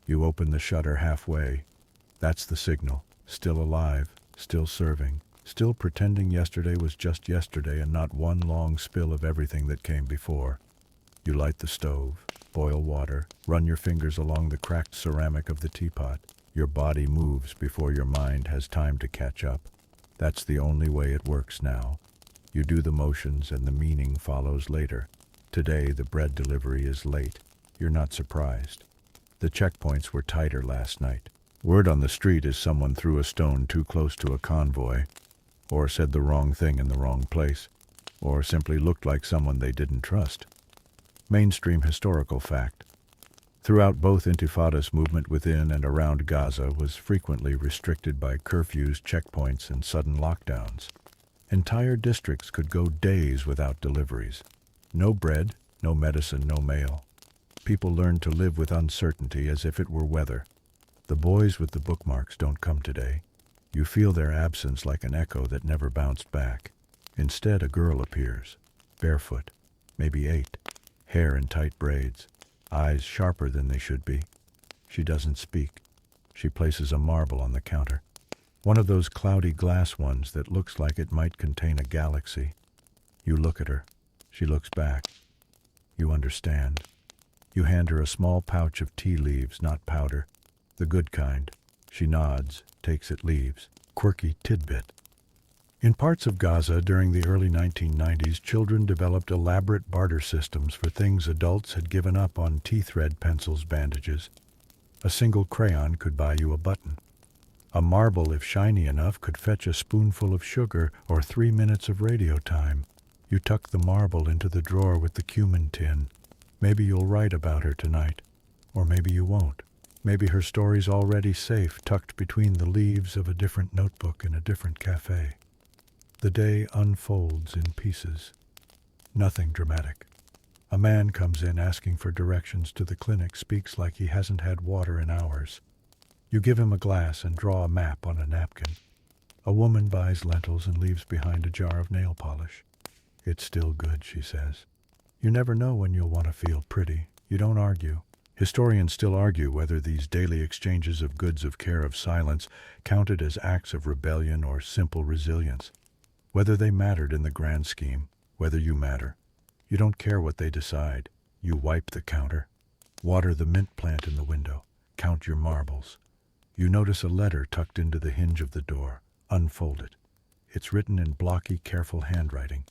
S1: You open the shutter halfway. That's the signal. Still alive, still serving, still pretending yesterday was just yesterday and not one long spill of everything that came before. You light the stove, boil water, run your fingers along the cracked ceramic of the teapot. Your body moves before your mind has time to catch up. That's the only way it works now. You do the motions and the meaning follows later. Today the bread delivery is late. You're not surprised. The checkpoints were tighter last night. Word on the street is someone threw a stone too close to a convoy, or said the wrong thing in the wrong place, or simply looked like someone they didn't trust. Mainstream historical fact. Throughout both intifadas, movement within and around Gaza was frequently restricted by curfews, checkpoints, and sudden lockdowns. Entire districts could go days without deliveries. No bread, no medicine, no mail. People learned to live with uncertainty as if it were weather. The boys with the bookmarks don't come today. You feel their absence like an echo that never bounced back. Instead, a girl appears, barefoot, maybe 8, hair in tight braids, eyes sharper than they should be. She doesn't speak. She places a marble on the counter. One of those cloudy glass ones that looks like it might contain a galaxy. You look at her. She looks back. You understand. You hand her a small pouch of tea leaves, not powder. The good kind. She nods, takes it, leaves. Quirky tidbit. In parts of Gaza during the early 1990s, children developed elaborate barter systems for things adults had given up on: tea thread, pencils, bandages. A single crayon could buy you a button. A marble, if shiny enough, could fetch a spoonful of sugar or 3 minutes of radio time. You tuck the marble into the drawer with the cumin tin. Maybe you'll write about her tonight, or maybe you won't. Maybe her story's already safe, tucked between the leaves of a different notebook in a different cafe. The day unfolds in pieces. Nothing dramatic. A man comes in asking for directions to the clinic, speaks like he hasn't had water in hours. You give him a glass and draw a map on a napkin. A woman buys lentils and leaves behind a jar of nail polish. It's still good, she says. You never know when you'll want to feel pretty. You don't argue. Historians still argue whether these daily exchanges of goods of care of silence counted as acts of rebellion or simple resilience. Whether they mattered in the grand scheme, whether you matter. You don't care what they decide. You wipe the counter, water the mint plant in the window, count your marbles. You notice a letter tucked into the hinge of the door. Unfold it. It's written in blocky, careful handwriting.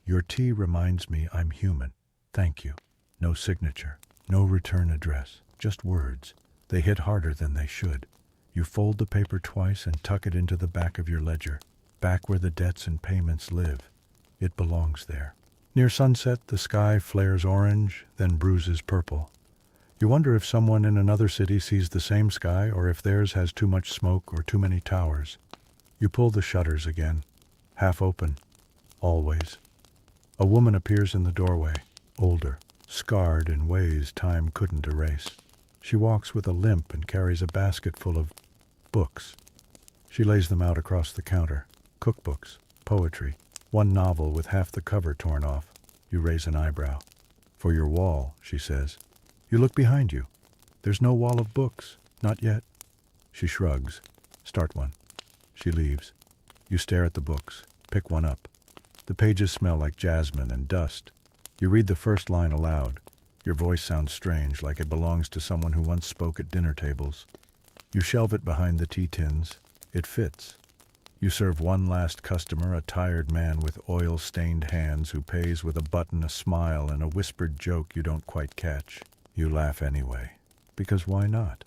S1: Your tea reminds me I'm human. Thank you. No signature. No return address. Just words. They hit harder than they should. You fold the paper twice and tuck it into the back of your ledger, back where the debts and payments live. It belongs there. Near sunset, the sky flares orange, then bruises purple. You wonder if someone in another city sees the same sky, or if theirs has too much smoke or too many towers. You pull the shutters again, half open, always. A woman appears in the doorway, older, scarred in ways time couldn't erase. She walks with a limp and carries a basket full of books. She lays them out across the counter. Cookbooks, poetry, one novel with half the cover torn off. You raise an eyebrow. For your wall, she says. You look behind you. There's no wall of books, not yet. She shrugs. Start one. She leaves. You stare at the books. Pick one up. The pages smell like jasmine and dust. You read the first line aloud. Your voice sounds strange, like it belongs to someone who once spoke at dinner tables. You shelve it behind the tea tins. It fits. You serve one last customer, a tired man with oil-stained hands who pays with a button, a smile, and a whispered joke you don't quite catch. You laugh anyway, because why not?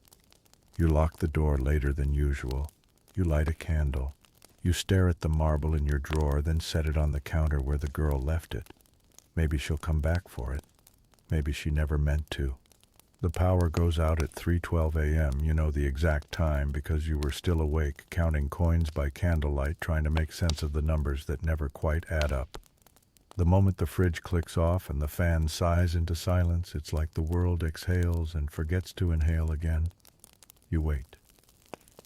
S1: You lock the door later than usual. You light a candle. You stare at the marble in your drawer, then set it on the counter where the girl left it. Maybe she'll come back for it. Maybe she never meant to. The power goes out at 3:12 a.m. You know the exact time because you were still awake, counting coins by candlelight, trying to make sense of the numbers that never quite add up. The moment the fridge clicks off and the fan sighs into silence, it's like the world exhales and forgets to inhale again. You wait.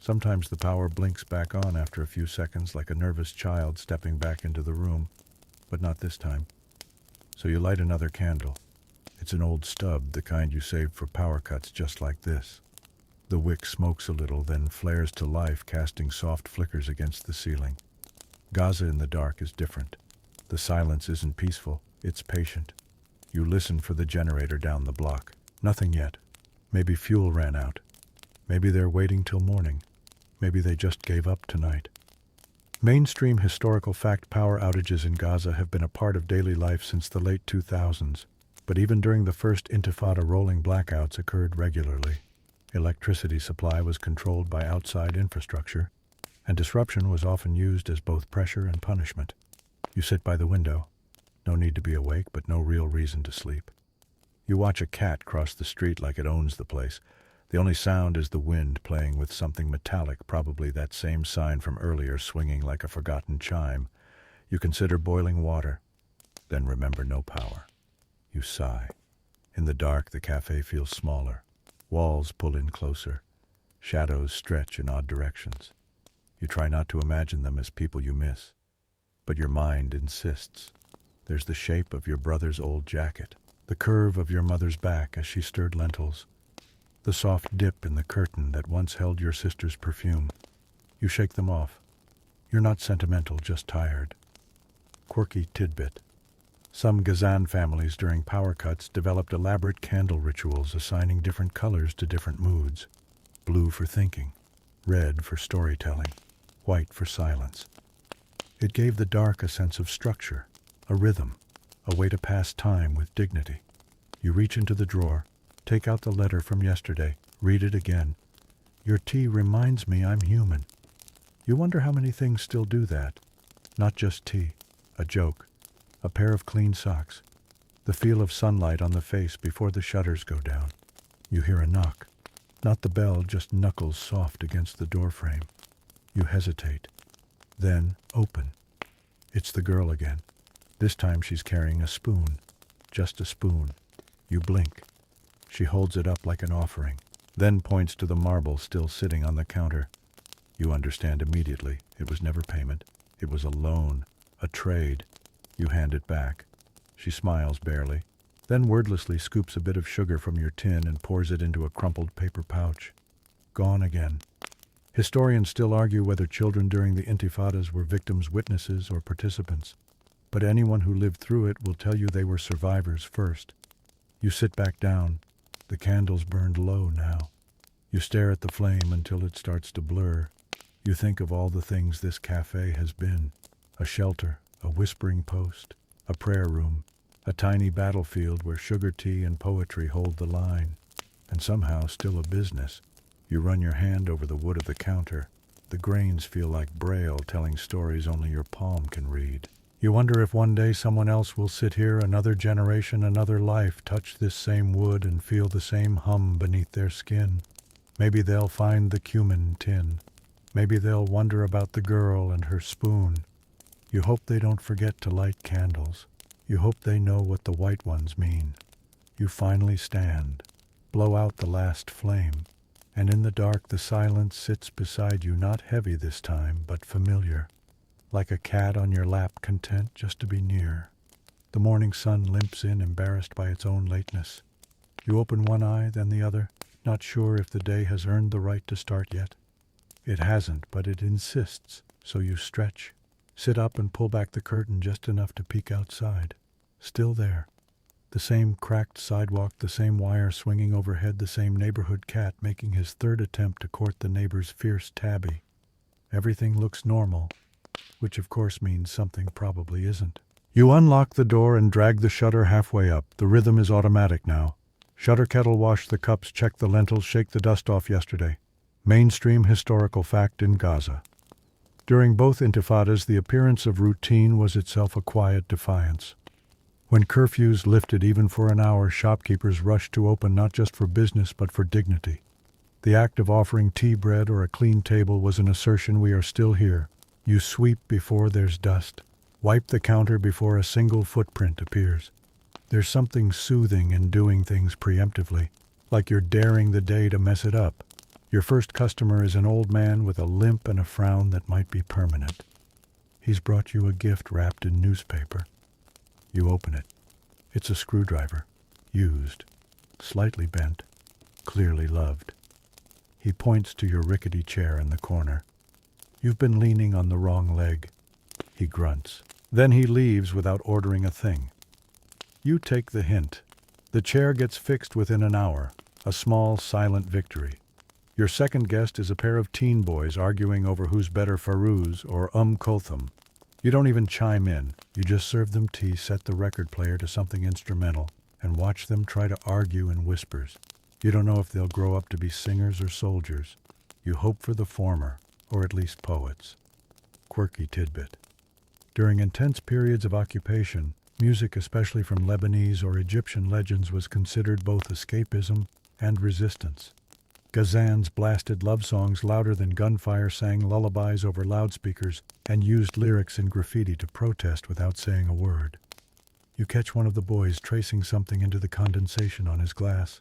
S1: Sometimes the power blinks back on after a few seconds, like a nervous child stepping back into the room, but not this time. So you light another candle. It's an old stub, the kind you saved for power cuts just like this. The wick smokes a little, then flares to life, casting soft flickers against the ceiling. Gaza in the dark is different. The silence isn't peaceful, it's patient. You listen for the generator down the block. Nothing yet. Maybe fuel ran out. Maybe they're waiting till morning. Maybe they just gave up tonight. Mainstream historical fact power outages in Gaza have been a part of daily life since the late 2000s. But even during the first Intifada, rolling blackouts occurred regularly. Electricity supply was controlled by outside infrastructure, and disruption was often used as both pressure and punishment. You sit by the window. No need to be awake, but no real reason to sleep. You watch a cat cross the street like it owns the place. The only sound is the wind playing with something metallic, probably that same sign from earlier swinging like a forgotten chime. You consider boiling water, then remember no power. You sigh. In the dark, the cafe feels smaller. Walls pull in closer. Shadows stretch in odd directions. You try not to imagine them as people you miss. But your mind insists. There's the shape of your brother's old jacket, the curve of your mother's back as she stirred lentils, the soft dip in the curtain that once held your sister's perfume. You shake them off. You're not sentimental, just tired. Quirky tidbit. Some Gazan families during power cuts developed elaborate candle rituals assigning different colors to different moods. Blue for thinking, red for storytelling, white for silence. It gave the dark a sense of structure, a rhythm, a way to pass time with dignity. You reach into the drawer, take out the letter from yesterday, read it again. Your tea reminds me I'm human. You wonder how many things still do that. Not just tea, a joke, a pair of clean socks, the feel of sunlight on the face before the shutters go down. You hear a knock. Not the bell, just knuckles soft against the doorframe. You hesitate. Then open. It's the girl again. This time she's carrying a spoon. Just a spoon. You blink. She holds it up like an offering, then points to the marble still sitting on the counter. You understand immediately. It was never payment. It was a loan, a trade. You hand it back. She smiles barely, then wordlessly scoops a bit of sugar from your tin and pours it into a crumpled paper pouch. Gone again. Historians still argue whether children during the Intifadas were victims, witnesses, or participants. But anyone who lived through it will tell you they were survivors first. You sit back down. The candle's burned low now. You stare at the flame until it starts to blur. You think of all the things this cafe has been. A shelter, a whispering post, a prayer room, a tiny battlefield where sugar tea and poetry hold the line, and somehow still a business. You run your hand over the wood of the counter. The grains feel like braille telling stories only your palm can read. You wonder if one day someone else will sit here, another generation, another life, touch this same wood and feel the same hum beneath their skin. Maybe they'll find the cumin tin. Maybe they'll wonder about the girl and her spoon. You hope they don't forget to light candles. You hope they know what the white ones mean. You finally stand, blow out the last flame, and in the dark the silence sits beside you, not heavy this time, but familiar, like a cat on your lap, content just to be near. The morning sun limps in, embarrassed by its own lateness. You open one eye, then the other, not sure if the day has earned the right to start yet. It hasn't, but it insists, so you stretch, sit up and pull back the curtain just enough to peek outside. Still there. The same cracked sidewalk, the same wire swinging overhead, the same neighborhood cat making his third attempt to court the neighbor's fierce tabby. Everything looks normal, which of course means something probably isn't. You unlock the door and drag the shutter halfway up. The rhythm is automatic now. Shutter kettle, wash the cups, check the lentils, shake the dust off yesterday. Mainstream historical fact in Gaza. During both intifadas, the appearance of routine was itself a quiet defiance. When curfews lifted even for an hour, shopkeepers rushed to open not just for business but for dignity. The act of offering tea bread or a clean table was an assertion we are still here. You sweep before there's dust. Wipe the counter before a single footprint appears. There's something soothing in doing things preemptively, like you're daring the day to mess it up. Your first customer is an old man with a limp and a frown that might be permanent. He's brought you a gift wrapped in newspaper. You open it. It's a screwdriver, used, slightly bent, clearly loved. He points to your rickety chair in the corner. You've been leaning on the wrong leg. He grunts. Then he leaves without ordering a thing. You take the hint. The chair gets fixed within an hour, a small, silent victory. Your second guest is a pair of teen boys arguing over who's better, Farouz or Kulthum. You don't even chime in. You just serve them tea, set the record player to something instrumental, and watch them try to argue in whispers. You don't know if they'll grow up to be singers or soldiers. You hope for the former, or at least poets. Quirky tidbit. During intense periods of occupation, music, especially from Lebanese or Egyptian legends, was considered both escapism and resistance. Gazans blasted love songs louder than gunfire, sang lullabies over loudspeakers, and used lyrics in graffiti to protest without saying a word. You catch one of the boys tracing something into the condensation on his glass.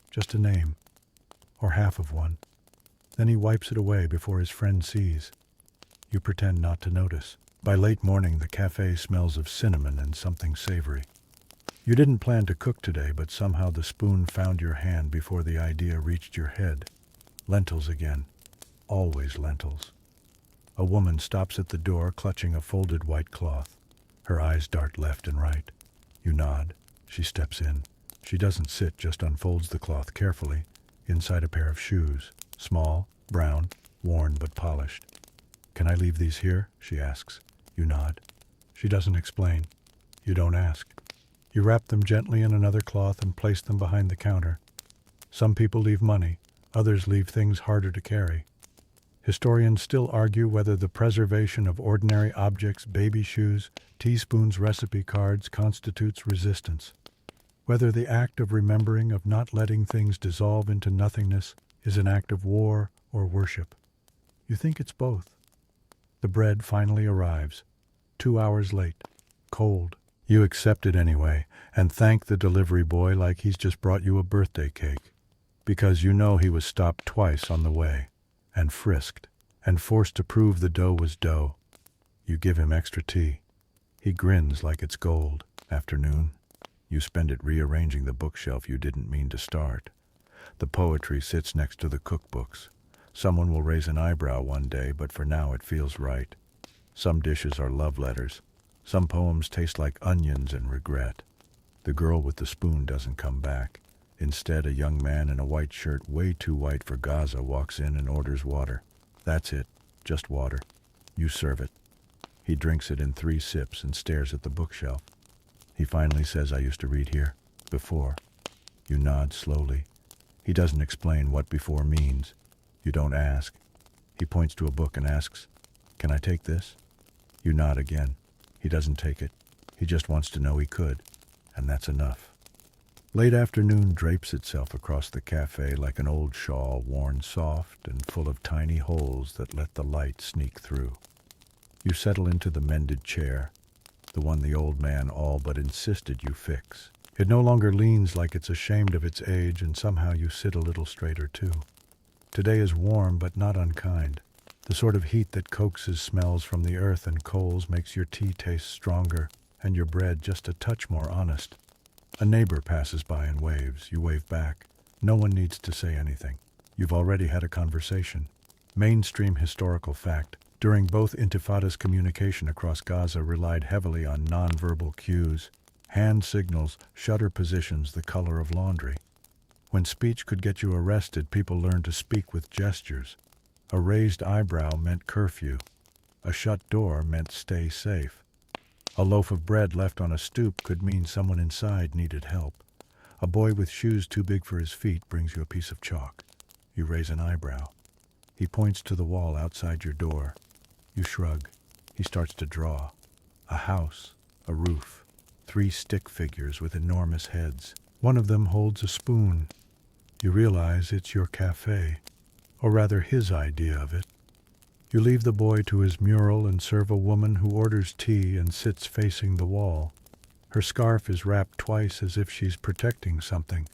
S1: Just a name, or half of one. Then he wipes it away before his friend sees. You pretend not to notice. By late morning, the cafe smells of cinnamon and something savory. You didn't plan to cook today, but somehow the spoon found your hand before the idea reached your head. Lentils again. Always lentils. A woman stops at the door, clutching a folded white cloth. Her eyes dart left and right. You nod. She steps in. She doesn't sit, just unfolds the cloth carefully. Inside a pair of shoes. Small, brown, worn but polished. "Can I leave these here?" she asks. You nod. She doesn't explain. You don't ask. You wrap them gently in another cloth and place them behind the counter. Some people leave money, others leave things harder to carry. Historians still argue whether the preservation of ordinary objects, baby shoes, teaspoons, recipe cards, constitutes resistance. Whether the act of remembering, of not letting things dissolve into nothingness, is an act of war or worship. You think it's both. The bread finally arrives. 2 hours late. Cold. You accept it anyway, and thank the delivery boy like he's just brought you a birthday cake. Because you know he was stopped twice on the way, and frisked, and forced to prove the dough was dough. You give him extra tea. He grins like it's gold. Afternoon. You spend it rearranging the bookshelf you didn't mean to start. The poetry sits next to the cookbooks. Someone will raise an eyebrow one day, but for now it feels right. Some dishes are love letters. Some poems taste like onions and regret. The girl with the spoon doesn't come back. Instead, a young man in a white shirt, way too white for Gaza, walks in and orders water. That's it, just water. You serve it. He drinks it in 3 sips and stares at the bookshelf. He finally says, "I used to read here, before." You nod slowly. He doesn't explain what before means. You don't ask. He points to a book and asks, "Can I take this?" You nod again. He doesn't take it. He just wants to know he could, and that's enough. Late afternoon drapes itself across the cafe like an old shawl worn soft and full of tiny holes that let the light sneak through. You settle into the mended chair, the one the old man all but insisted you fix. It no longer leans like it's ashamed of its age, and somehow you sit a little straighter too. Today is warm but not unkind. The sort of heat that coaxes smells from the earth and coals, makes your tea taste stronger and your bread just a touch more honest. A neighbor passes by and waves. You wave back. No one needs to say anything. You've already had a conversation. Mainstream historical fact. During both intifadas, communication across Gaza relied heavily on nonverbal cues, hand signals, shutter positions, the color of laundry. When speech could get you arrested, people learned to speak with gestures. A raised eyebrow meant curfew. A shut door meant stay safe. A loaf of bread left on a stoop could mean someone inside needed help. A boy with shoes too big for his feet brings you a piece of chalk. You raise an eyebrow. He points to the wall outside your door. You shrug. He starts to draw. A house, a roof, 3 stick figures with enormous heads. One of them holds a spoon. You realize it's your cafe, or rather his idea of it. You leave the boy to his mural and serve a woman who orders tea and sits facing the wall. Her scarf is wrapped twice as if she's protecting something.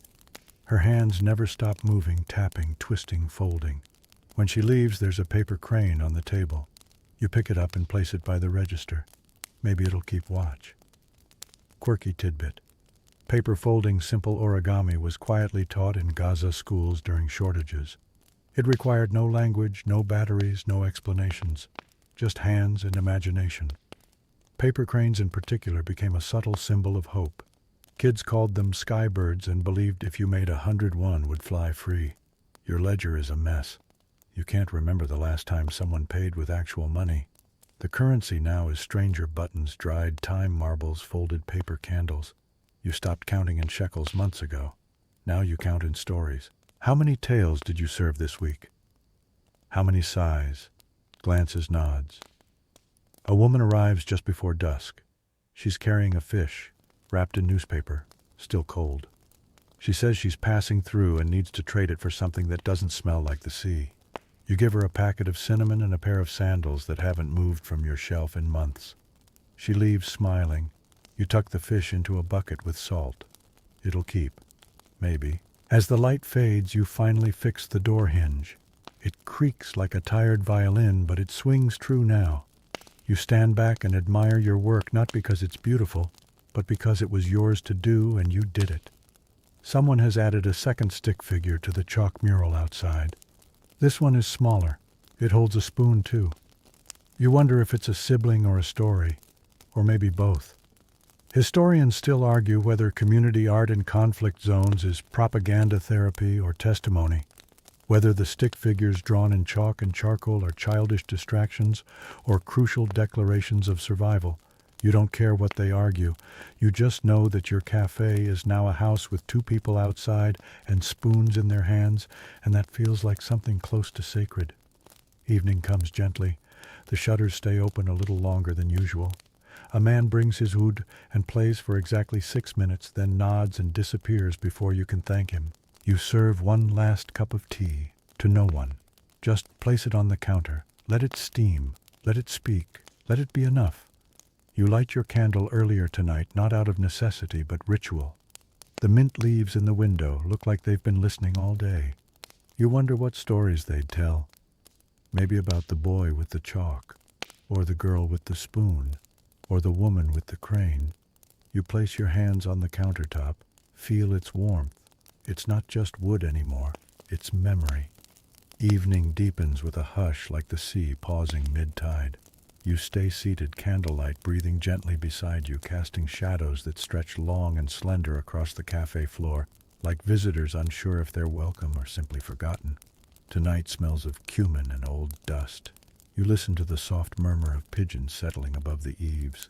S1: Her hands never stop moving, tapping, twisting, folding. When she leaves, there's a paper crane on the table. You pick it up and place it by the register. Maybe it'll keep watch. Quirky tidbit. Paper folding, simple origami, was quietly taught in Gaza schools during shortages. It required no language, no batteries, no explanations, just hands and imagination. Paper cranes in particular became a subtle symbol of hope. Kids called them skybirds and believed if you made 101 would fly free. Your ledger is a mess. You can't remember the last time someone paid with actual money. The currency now is stranger buttons, dried time marbles, folded paper candles. You stopped counting in shekels months ago. Now you count in stories. How many tales did you serve this week? How many sighs, glances, nods? A woman arrives just before dusk. She's carrying a fish, wrapped in newspaper, still cold. She says she's passing through and needs to trade it for something that doesn't smell like the sea. You give her a packet of cinnamon and a pair of sandals that haven't moved from your shelf in months. She leaves smiling. You tuck the fish into a bucket with salt. It'll keep. Maybe. As the light fades, you finally fix the door hinge. It creaks like a tired violin, but it swings true now. You stand back and admire your work, not because it's beautiful, but because it was yours to do and you did it. Someone has added a second stick figure to the chalk mural outside. This one is smaller. It holds a spoon too. You wonder if it's a sibling or a story, or maybe both. Historians still argue whether community art in conflict zones is propaganda therapy or testimony, whether the stick figures drawn in chalk and charcoal are childish distractions or crucial declarations of survival. You don't care what they argue. You just know that your cafe is now a house with 2 people outside and spoons in their hands, and that feels like something close to sacred. Evening comes gently. The shutters stay open a little longer than usual. A man brings his oud and plays for exactly 6 minutes, then nods and disappears before you can thank him. You serve one last cup of tea to no one. Just place it on the counter. Let it steam. Let it speak. Let it be enough. You light your candle earlier tonight, not out of necessity, but ritual. The mint leaves in the window look like they've been listening all day. You wonder what stories they'd tell. Maybe about the boy with the chalk, or the girl with the spoon, or the woman with the crane. You place your hands on the countertop, feel its warmth. It's not just wood anymore, it's memory. Evening deepens with a hush like the sea pausing mid-tide. You stay seated, candlelight breathing gently beside you, casting shadows that stretch long and slender across the cafe floor, like visitors unsure if they're welcome or simply forgotten. Tonight smells of cumin and old dust. You listen to the soft murmur of pigeons settling above the eaves.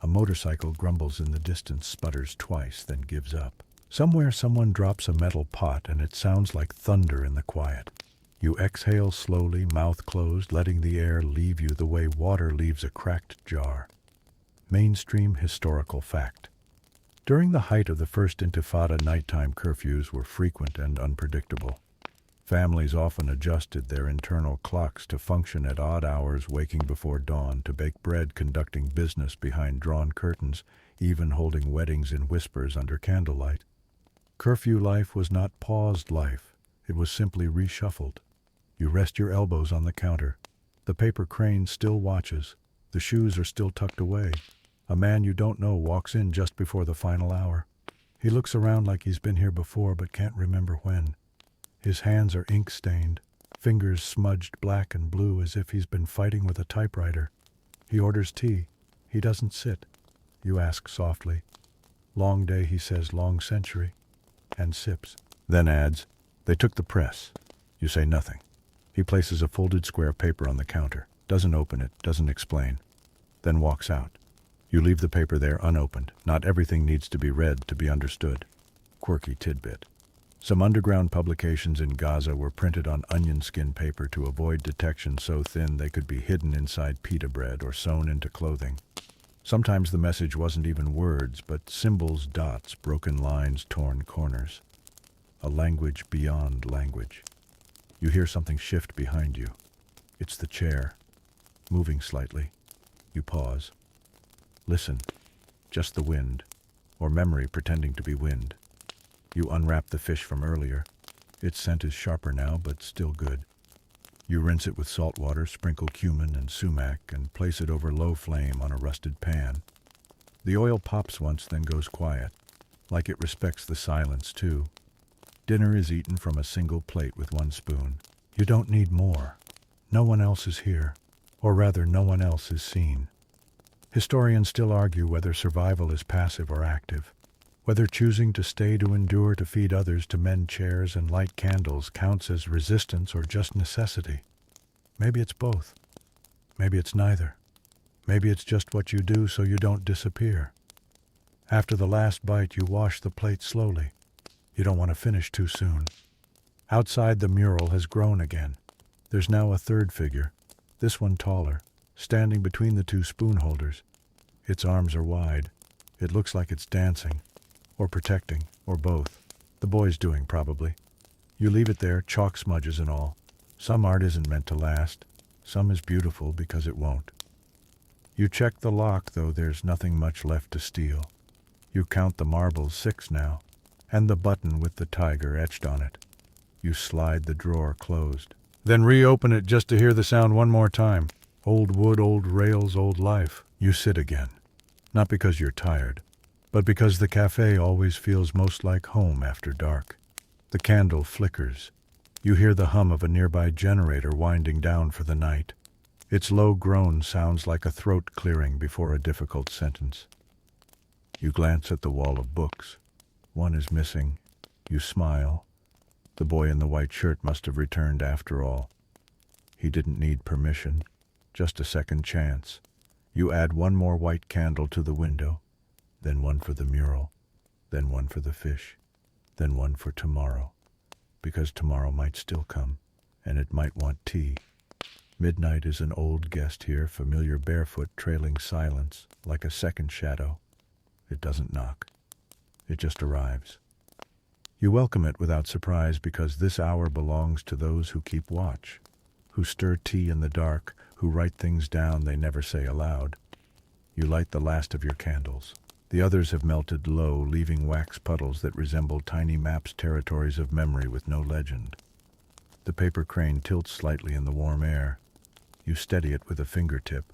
S1: A motorcycle grumbles in the distance, sputters twice, then gives up. Somewhere someone drops a metal pot and it sounds like thunder in the quiet. You exhale slowly, mouth closed, letting the air leave you the way water leaves a cracked jar. Mainstream historical fact. During the height of the first Intifada, nighttime curfews were frequent and unpredictable. Families often adjusted their internal clocks to function at odd hours, waking before dawn to bake bread, conducting business behind drawn curtains, even holding weddings in whispers under candlelight. Curfew life was not paused life, it was simply reshuffled. You rest your elbows on the counter. The paper crane still watches. The shoes are still tucked away. A man you don't know walks in just before the final hour. He looks around like he's been here before but can't remember when. His hands are ink-stained, fingers smudged black and blue as if he's been fighting with a typewriter. He orders tea. He doesn't sit. You ask softly. Long day, he says, long century, and sips. Then adds, they took the press. You say nothing. He places a folded square of paper on the counter, doesn't open it, doesn't explain, then walks out. You leave the paper there unopened. Not everything needs to be read to be understood. Quirky tidbit. Some underground publications in Gaza were printed on onion skin paper to avoid detection, so thin they could be hidden inside pita bread or sewn into clothing. Sometimes the message wasn't even words, but symbols, dots, broken lines, torn corners. A language beyond language. You hear something shift behind you. It's the chair, moving slightly. You pause. Listen. Just the wind, or memory pretending to be wind. You unwrap the fish from earlier. Its scent is sharper now, but still good. You rinse it with salt water, sprinkle cumin and sumac, and place it over low flame on a rusted pan. The oil pops once, then goes quiet, like it respects the silence too. Dinner is eaten from a single plate with one spoon. You don't need more. No one else is here, or rather no one else is seen. Historians still argue whether survival is passive or active, whether choosing to stay to endure, to feed others, to mend chairs and light candles counts as resistance or just necessity. Maybe it's both. Maybe it's neither. Maybe it's just what you do so you don't disappear. After the last bite, you wash the plate slowly. You don't want to finish too soon. Outside, the mural has grown again. There's now a third figure, this one taller, standing between the two spoon holders. Its arms are wide. It looks like it's dancing, or protecting, or both. The boy's doing, probably. You leave it there, chalk smudges and all. Some art isn't meant to last. Some is beautiful because it won't. You check the lock, though there's nothing much left to steal. You count the marbles, 6 now, and the button with the tiger etched on it. You slide the drawer closed. Then reopen it just to hear the sound one more time. Old wood, old rails, old life. You sit again. Not because you're tired, but because the cafe always feels most like home after dark. The candle flickers. You hear the hum of a nearby generator winding down for the night. Its low groan sounds like a throat clearing before a difficult sentence. You glance at the wall of books. One is missing. You smile. The boy in the white shirt must have returned after all. He didn't need permission. Just a second chance. You add one more white candle to the window, then one for the mural, then one for the fish, then one for tomorrow, because tomorrow might still come, and it might want tea. Midnight is an old guest here, familiar barefoot, trailing silence, like a second shadow. It doesn't knock. It just arrives. You welcome it without surprise because this hour belongs to those who keep watch, who stir tea in the dark, who write things down they never say aloud. You light the last of your candles. The others have melted low, leaving wax puddles that resemble tiny maps, territories of memory with no legend. The paper crane tilts slightly in the warm air. You steady it with a fingertip.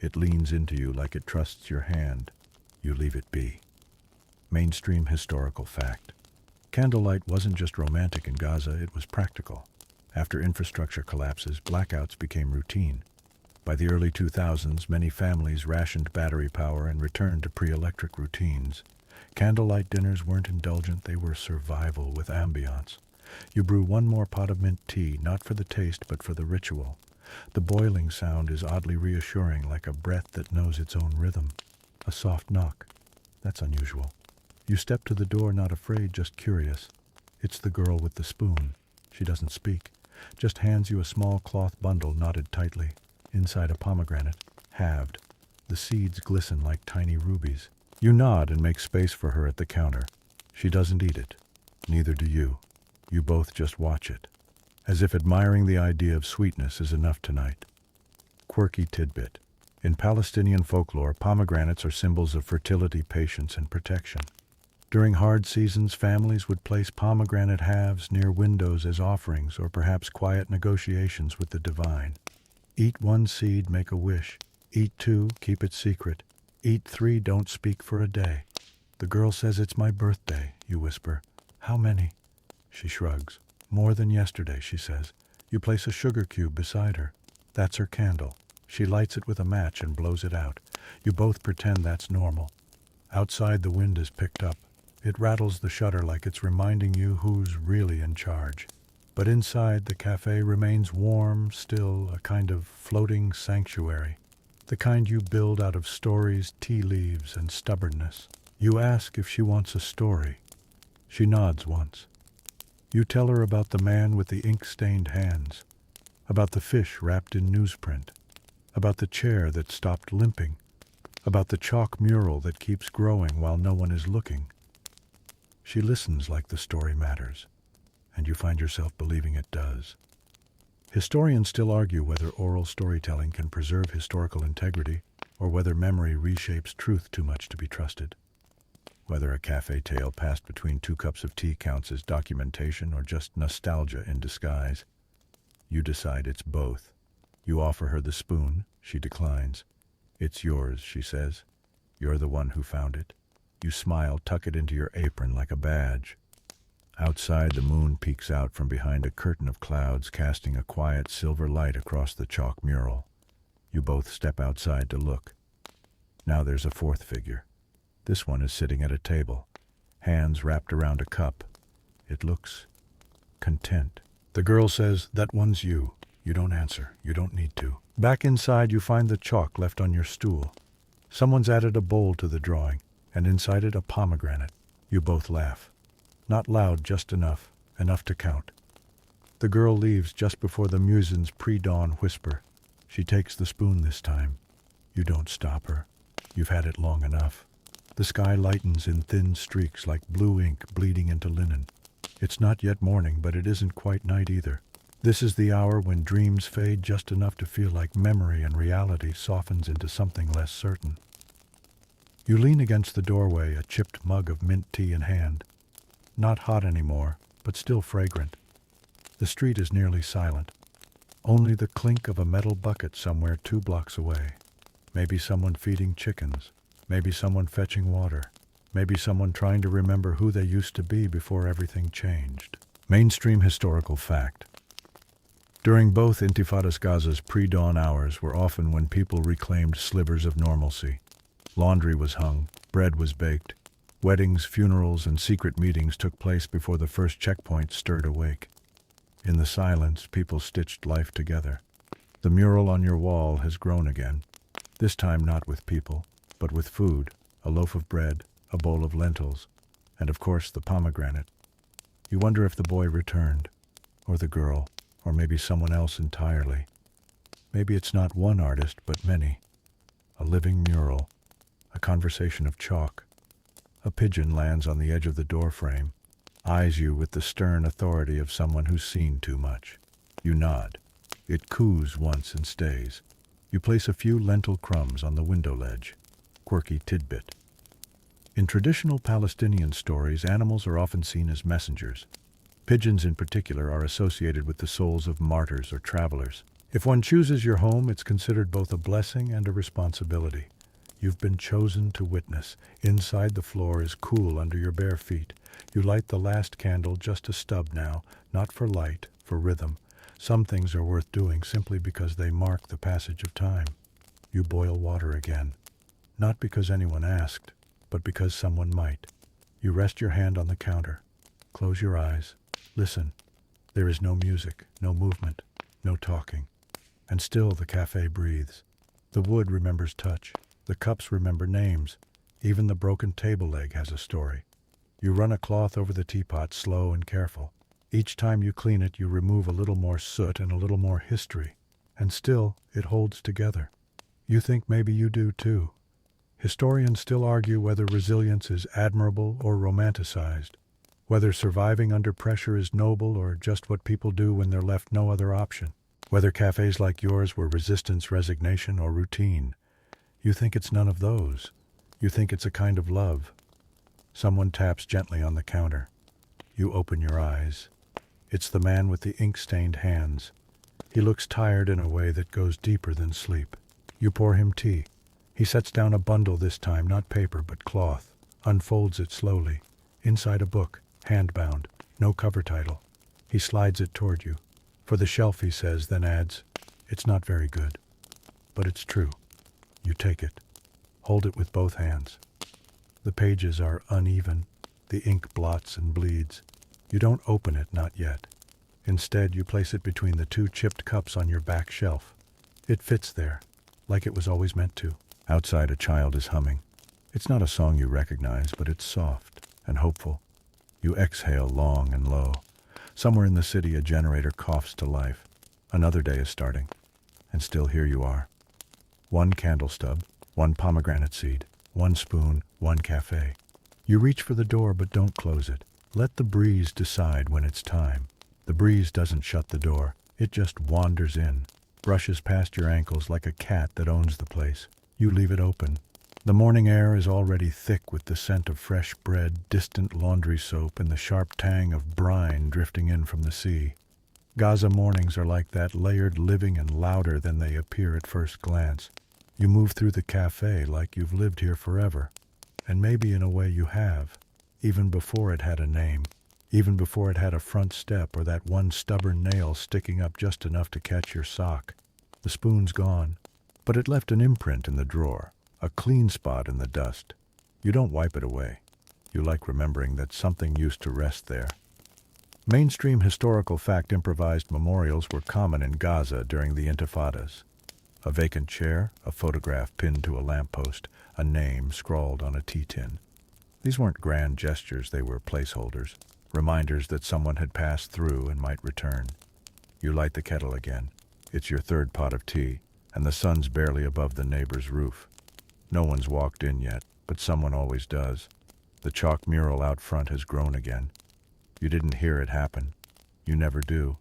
S1: It leans into you like it trusts your hand. You leave it be. Mainstream historical fact. Candlelight wasn't just romantic in Gaza, it was practical. After infrastructure collapses, blackouts became routine. By the early 2000s, many families rationed battery power and returned to pre-electric routines. Candlelight dinners weren't indulgent, they were survival with ambiance. You brew one more pot of mint tea, not for the taste, but for the ritual. The boiling sound is oddly reassuring, like a breath that knows its own rhythm. A soft knock. That's unusual. You step to the door, not afraid, just curious. It's the girl with the spoon. She doesn't speak, just hands you a small cloth bundle knotted tightly. Inside a pomegranate, halved. The seeds glisten like tiny rubies. You nod and make space for her at the counter. She doesn't eat it. Neither do you. You both just watch it, as if admiring the idea of sweetness is enough tonight. Quirky tidbit. In Palestinian folklore, pomegranates are symbols of fertility, patience, and protection. During hard seasons, families would place pomegranate halves near windows as offerings or perhaps quiet negotiations with the divine. Eat one seed, make a wish. Eat two, keep it secret. Eat three, don't speak for a day. The girl says, "It's my birthday," you whisper. "How many?" She shrugs. "More than yesterday," she says. You place a sugar cube beside her. That's her candle. She lights it with a match and blows it out. You both pretend that's normal. Outside, the wind is picked up. It rattles the shutter like it's reminding you who's really in charge. But inside, the cafe remains warm, still, a kind of floating sanctuary. The kind you build out of stories, tea leaves, and stubbornness. You ask if she wants a story. She nods once. You tell her about the man with the ink-stained hands, about the fish wrapped in newsprint, about the chair that stopped limping, about the chalk mural that keeps growing while no one is looking. She listens like the story matters, and you find yourself believing it does. Historians still argue whether oral storytelling can preserve historical integrity or whether memory reshapes truth too much to be trusted. Whether a cafe tale passed between 2 cups of tea counts as documentation or just nostalgia in disguise. You decide it's both. You offer her the spoon. She declines. "It's yours," she says. "You're the one who found it." You smile, tuck it into your apron like a badge. Outside, the moon peeks out from behind a curtain of clouds, casting a quiet silver light across the chalk mural. You both step outside to look. Now there's a 4th figure. This one is sitting at a table, hands wrapped around a cup. It looks content. The girl says, "That one's you." You don't answer. You don't need to. Back inside, you find the chalk left on your stool. Someone's added a bowl to the drawing, and inside it a pomegranate. You both laugh. Not loud, just enough to count. The girl leaves just before the musician's pre-dawn whisper. She takes the spoon this time. You don't stop her. You've had it long enough. The sky lightens in thin streaks like blue ink bleeding into linen. It's not yet morning, but it isn't quite night either. This is the hour when dreams fade just enough to feel like memory and reality softens into something less certain. You lean against the doorway, a chipped mug of mint tea in hand. Not hot anymore, but still fragrant. The street is nearly silent. Only the clink of a metal bucket somewhere 2 blocks away. Maybe someone feeding chickens. Maybe someone fetching water. Maybe someone trying to remember who they used to be before everything changed. Mainstream historical fact. During both Intifadas, Gaza's pre-dawn hours were often when people reclaimed slivers of normalcy. Laundry was hung, bread was baked. Weddings, funerals, and secret meetings took place before the first checkpoint stirred awake. In the silence, people stitched life together. The mural on your wall has grown again. This time not with people, but with food, a loaf of bread, a bowl of lentils, and of course the pomegranate. You wonder if the boy returned, or the girl, or maybe someone else entirely. Maybe it's not one artist, but many. A living mural, a conversation of chalk. A pigeon lands on the edge of the doorframe, eyes you with the stern authority of someone who's seen too much. You nod. It coos once and stays. You place a few lentil crumbs on the window ledge. Quirky tidbit. In traditional Palestinian stories, animals are often seen as messengers. Pigeons in particular are associated with the souls of martyrs or travelers. If one chooses your home, it's considered both a blessing and a responsibility. You've been chosen to witness. Inside, the floor is cool under your bare feet. You light the last candle, just a stub now, not for light, for rhythm. Some things are worth doing simply because they mark the passage of time. You boil water again. Not because anyone asked, but because someone might. You rest your hand on the counter. Close your eyes. Listen. There is no music, no movement, no talking. And still the cafe breathes. The wood remembers touch. The cups remember names. Even the broken table leg has a story. You run a cloth over the teapot, slow and careful. Each time you clean it, you remove a little more soot and a little more history. And still, it holds together. You think maybe you do too. Historians still argue whether resilience is admirable or romanticized, whether surviving under pressure is noble or just what people do when they're left no other option, whether cafes like yours were resistance, resignation, or routine. You think it's none of those. You think it's a kind of love. Someone taps gently on the counter. You open your eyes. It's the man with the ink-stained hands. He looks tired in a way that goes deeper than sleep. You pour him tea. He sets down a bundle this time, not paper but cloth, unfolds it slowly. Inside a book, hand-bound, no cover title. He slides it toward you. For the shelf, he says, then adds, "It's not very good." But it's true. You take it. Hold it with both hands. The pages are uneven. The ink blots and bleeds. You don't open it, not yet. Instead, you place it between the two chipped cups on your back shelf. It fits there, like it was always meant to. Outside, a child is humming. It's not a song you recognize, but it's soft and hopeful. You exhale long and low. Somewhere in the city, a generator coughs to life. Another day is starting. And still here you are. One candle stub, one pomegranate seed, one spoon, one cafe. You reach for the door, but don't close it. Let the breeze decide when it's time. The breeze doesn't shut the door. It just wanders in, brushes past your ankles like a cat that owns the place. You leave it open. The morning air is already thick with the scent of fresh bread, distant laundry soap, and the sharp tang of brine drifting in from the sea. Gaza mornings are like that, layered, living, and louder than they appear at first glance. You move through the cafe like you've lived here forever. And maybe in a way you have, even before it had a name, even before it had a front step or that one stubborn nail sticking up just enough to catch your sock. The spoon's gone, but it left an imprint in the drawer, a clean spot in the dust. You don't wipe it away. You like remembering that something used to rest there. Mainstream historical fact improvised memorials were common in Gaza during the Intifadas. A vacant chair, a photograph pinned to a lamppost, a name scrawled on a tea tin. These weren't grand gestures, they were placeholders, reminders that someone had passed through and might return. You light the kettle again. It's your third pot of tea, and the sun's barely above the neighbor's roof. No one's walked in yet, but someone always does. The chalk mural out front has grown again. You didn't hear it happen. You never do.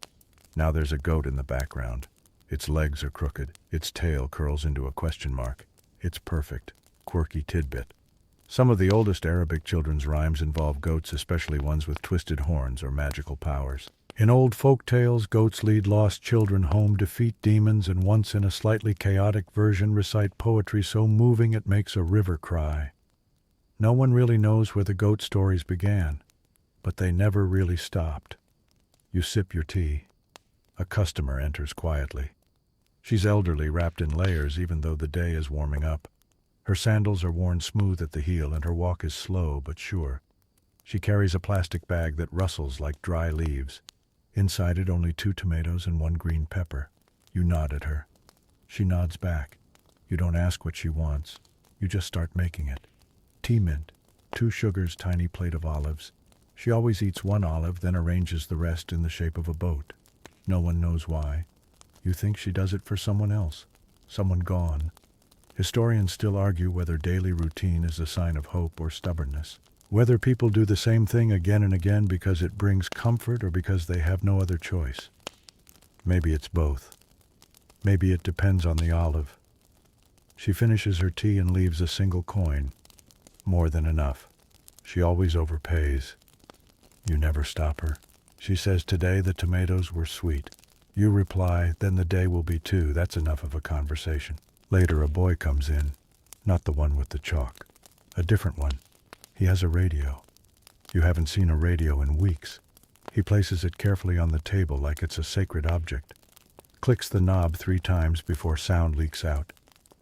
S1: Now there's a goat in the background. Its legs are crooked. Its tail curls into a question mark. It's perfect. Quirky tidbit. Some of the oldest Arabic children's rhymes involve goats, especially ones with twisted horns or magical powers. In old folk tales, goats lead lost children home, defeat demons, and once in a slightly chaotic version recite poetry so moving it makes a river cry. No one really knows where the goat stories began, but they never really stopped. You sip your tea. A customer enters quietly. She's elderly, wrapped in layers, even though the day is warming up. Her sandals are worn smooth at the heel, and her walk is slow but sure. She carries a plastic bag that rustles like dry leaves. Inside it, only 2 tomatoes and 1 green pepper. You nod at her. She nods back. You don't ask what she wants. You just start making it. Tea mint, 2 sugars, tiny plate of olives. She always eats 1 olive, then arranges the rest in the shape of a boat. No one knows why. You think she does it for someone else, someone gone. Historians still argue whether daily routine is a sign of hope or stubbornness. Whether people do the same thing again and again because it brings comfort or because they have no other choice. Maybe it's both. Maybe it depends on the olive. She finishes her tea and leaves a single coin. More than enough. She always overpays. You never stop her. She says today the tomatoes were sweet. You reply, then the day will be too. That's enough of a conversation. Later a boy comes in. Not the one with the chalk. A different one. He has a radio. You haven't seen a radio in weeks. He places it carefully on the table like it's a sacred object. Clicks the knob 3 times before sound leaks out.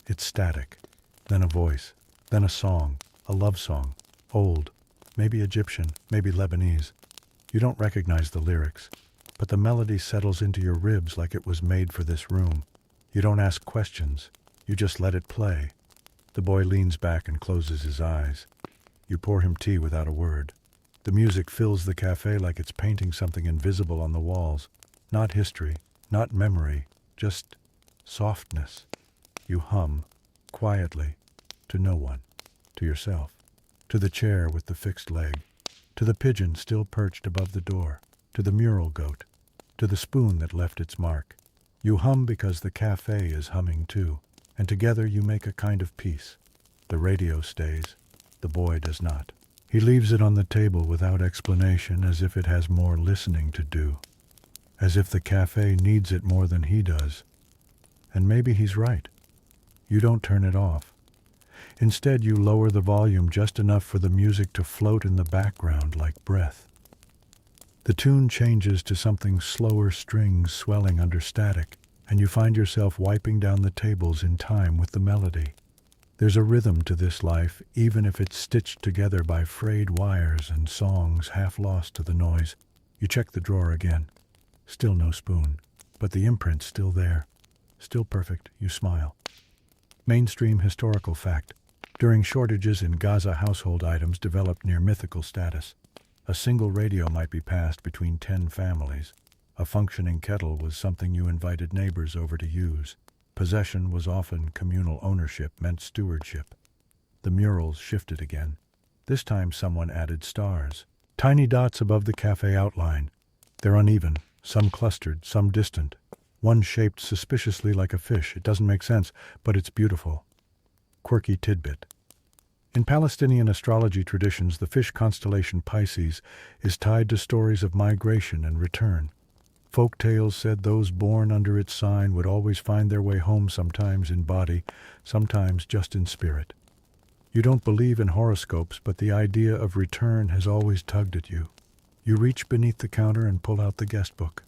S1: It's static. Then a voice. Then a song. A love song. Old. Maybe Egyptian. Maybe Lebanese. You don't recognize the lyrics, but the melody settles into your ribs like it was made for this room. You don't ask questions. You just let it play. The boy leans back and closes his eyes. You pour him tea without a word. The music fills the cafe like it's painting something invisible on the walls. Not history, not memory, just softness. You hum, quietly, to no one. to yourself, to the chair with the fixed leg, to the pigeon still perched above the door, to the mural goat, to the spoon that left its mark. You hum because the cafe is humming too, and together you make a kind of peace. The radio stays, the boy does not. He leaves it on the table without explanation, as if it has more listening to do, as if the cafe needs it more than he does. And maybe he's right. You don't turn it off. Instead, you lower the volume just enough for the music to float in the background like breath. The tune changes to something slower, strings swelling under static, and you find yourself wiping down the tables in time with the melody. There's a rhythm to this life, even if it's stitched together by frayed wires and songs half lost to the noise. You check the drawer again. Still no spoon, but the imprint's still there. Still perfect, you smile. Mainstream historical fact. During shortages in Gaza, household items developed near mythical status. A single radio might be passed between 10 families. A functioning kettle was something you invited neighbors over to use. Possession was often communal ownership, meant stewardship. The murals shifted again. This time someone added stars. Tiny dots above the cafe outline. They're uneven, some clustered, some distant. One shaped suspiciously like a fish. It doesn't make sense, but it's beautiful. Quirky tidbit. In Palestinian astrology traditions, the fish constellation Pisces is tied to stories of migration and return. Folk tales said those born under its sign would always find their way home, sometimes in body, sometimes just in spirit. You don't believe in horoscopes, but the idea of return has always tugged at you. You reach beneath the counter and pull out the guest book.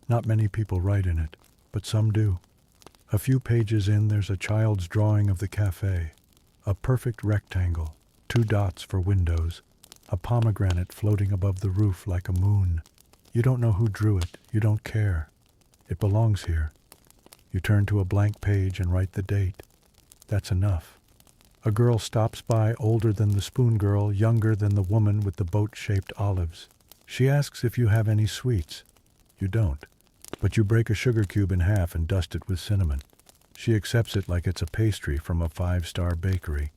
S1: Not many people write in it, but some do. A few pages in, there's a child's drawing of the cafe. A perfect rectangle, 2 dots for windows, a pomegranate floating above the roof like a moon. You don't know who drew it. You don't care. It belongs here. You turn to a blank page and write the date. That's enough. A girl stops by, older than the spoon girl, younger than the woman with the boat-shaped olives. She asks if you have any sweets. You don't, but you break a sugar cube in half and dust it with cinnamon. She accepts it like it's a pastry from a 5-star bakery.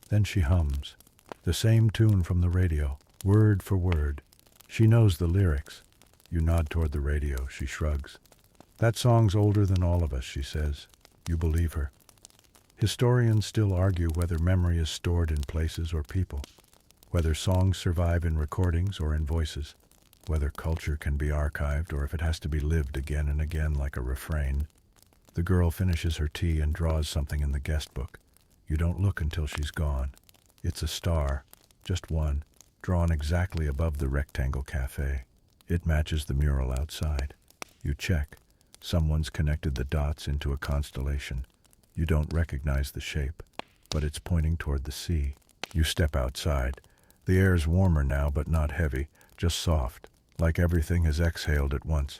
S1: Then she hums. The same tune from the radio, word for word. She knows the lyrics. You nod toward the radio. She shrugs. That song's older than all of us, she says. You believe her. Historians still argue whether memory is stored in places or people, whether songs survive in recordings or in voices, whether culture can be archived or if it has to be lived again and again like a refrain. The girl finishes her tea and draws something in the guest book. You don't look until she's gone. It's a star, just one, drawn exactly above the rectangle cafe. It matches the mural outside. You check. Someone's connected the dots into a constellation. You don't recognize the shape, but it's pointing toward the sea. You step outside. The air's warmer now, but not heavy, just soft, like everything has exhaled at once.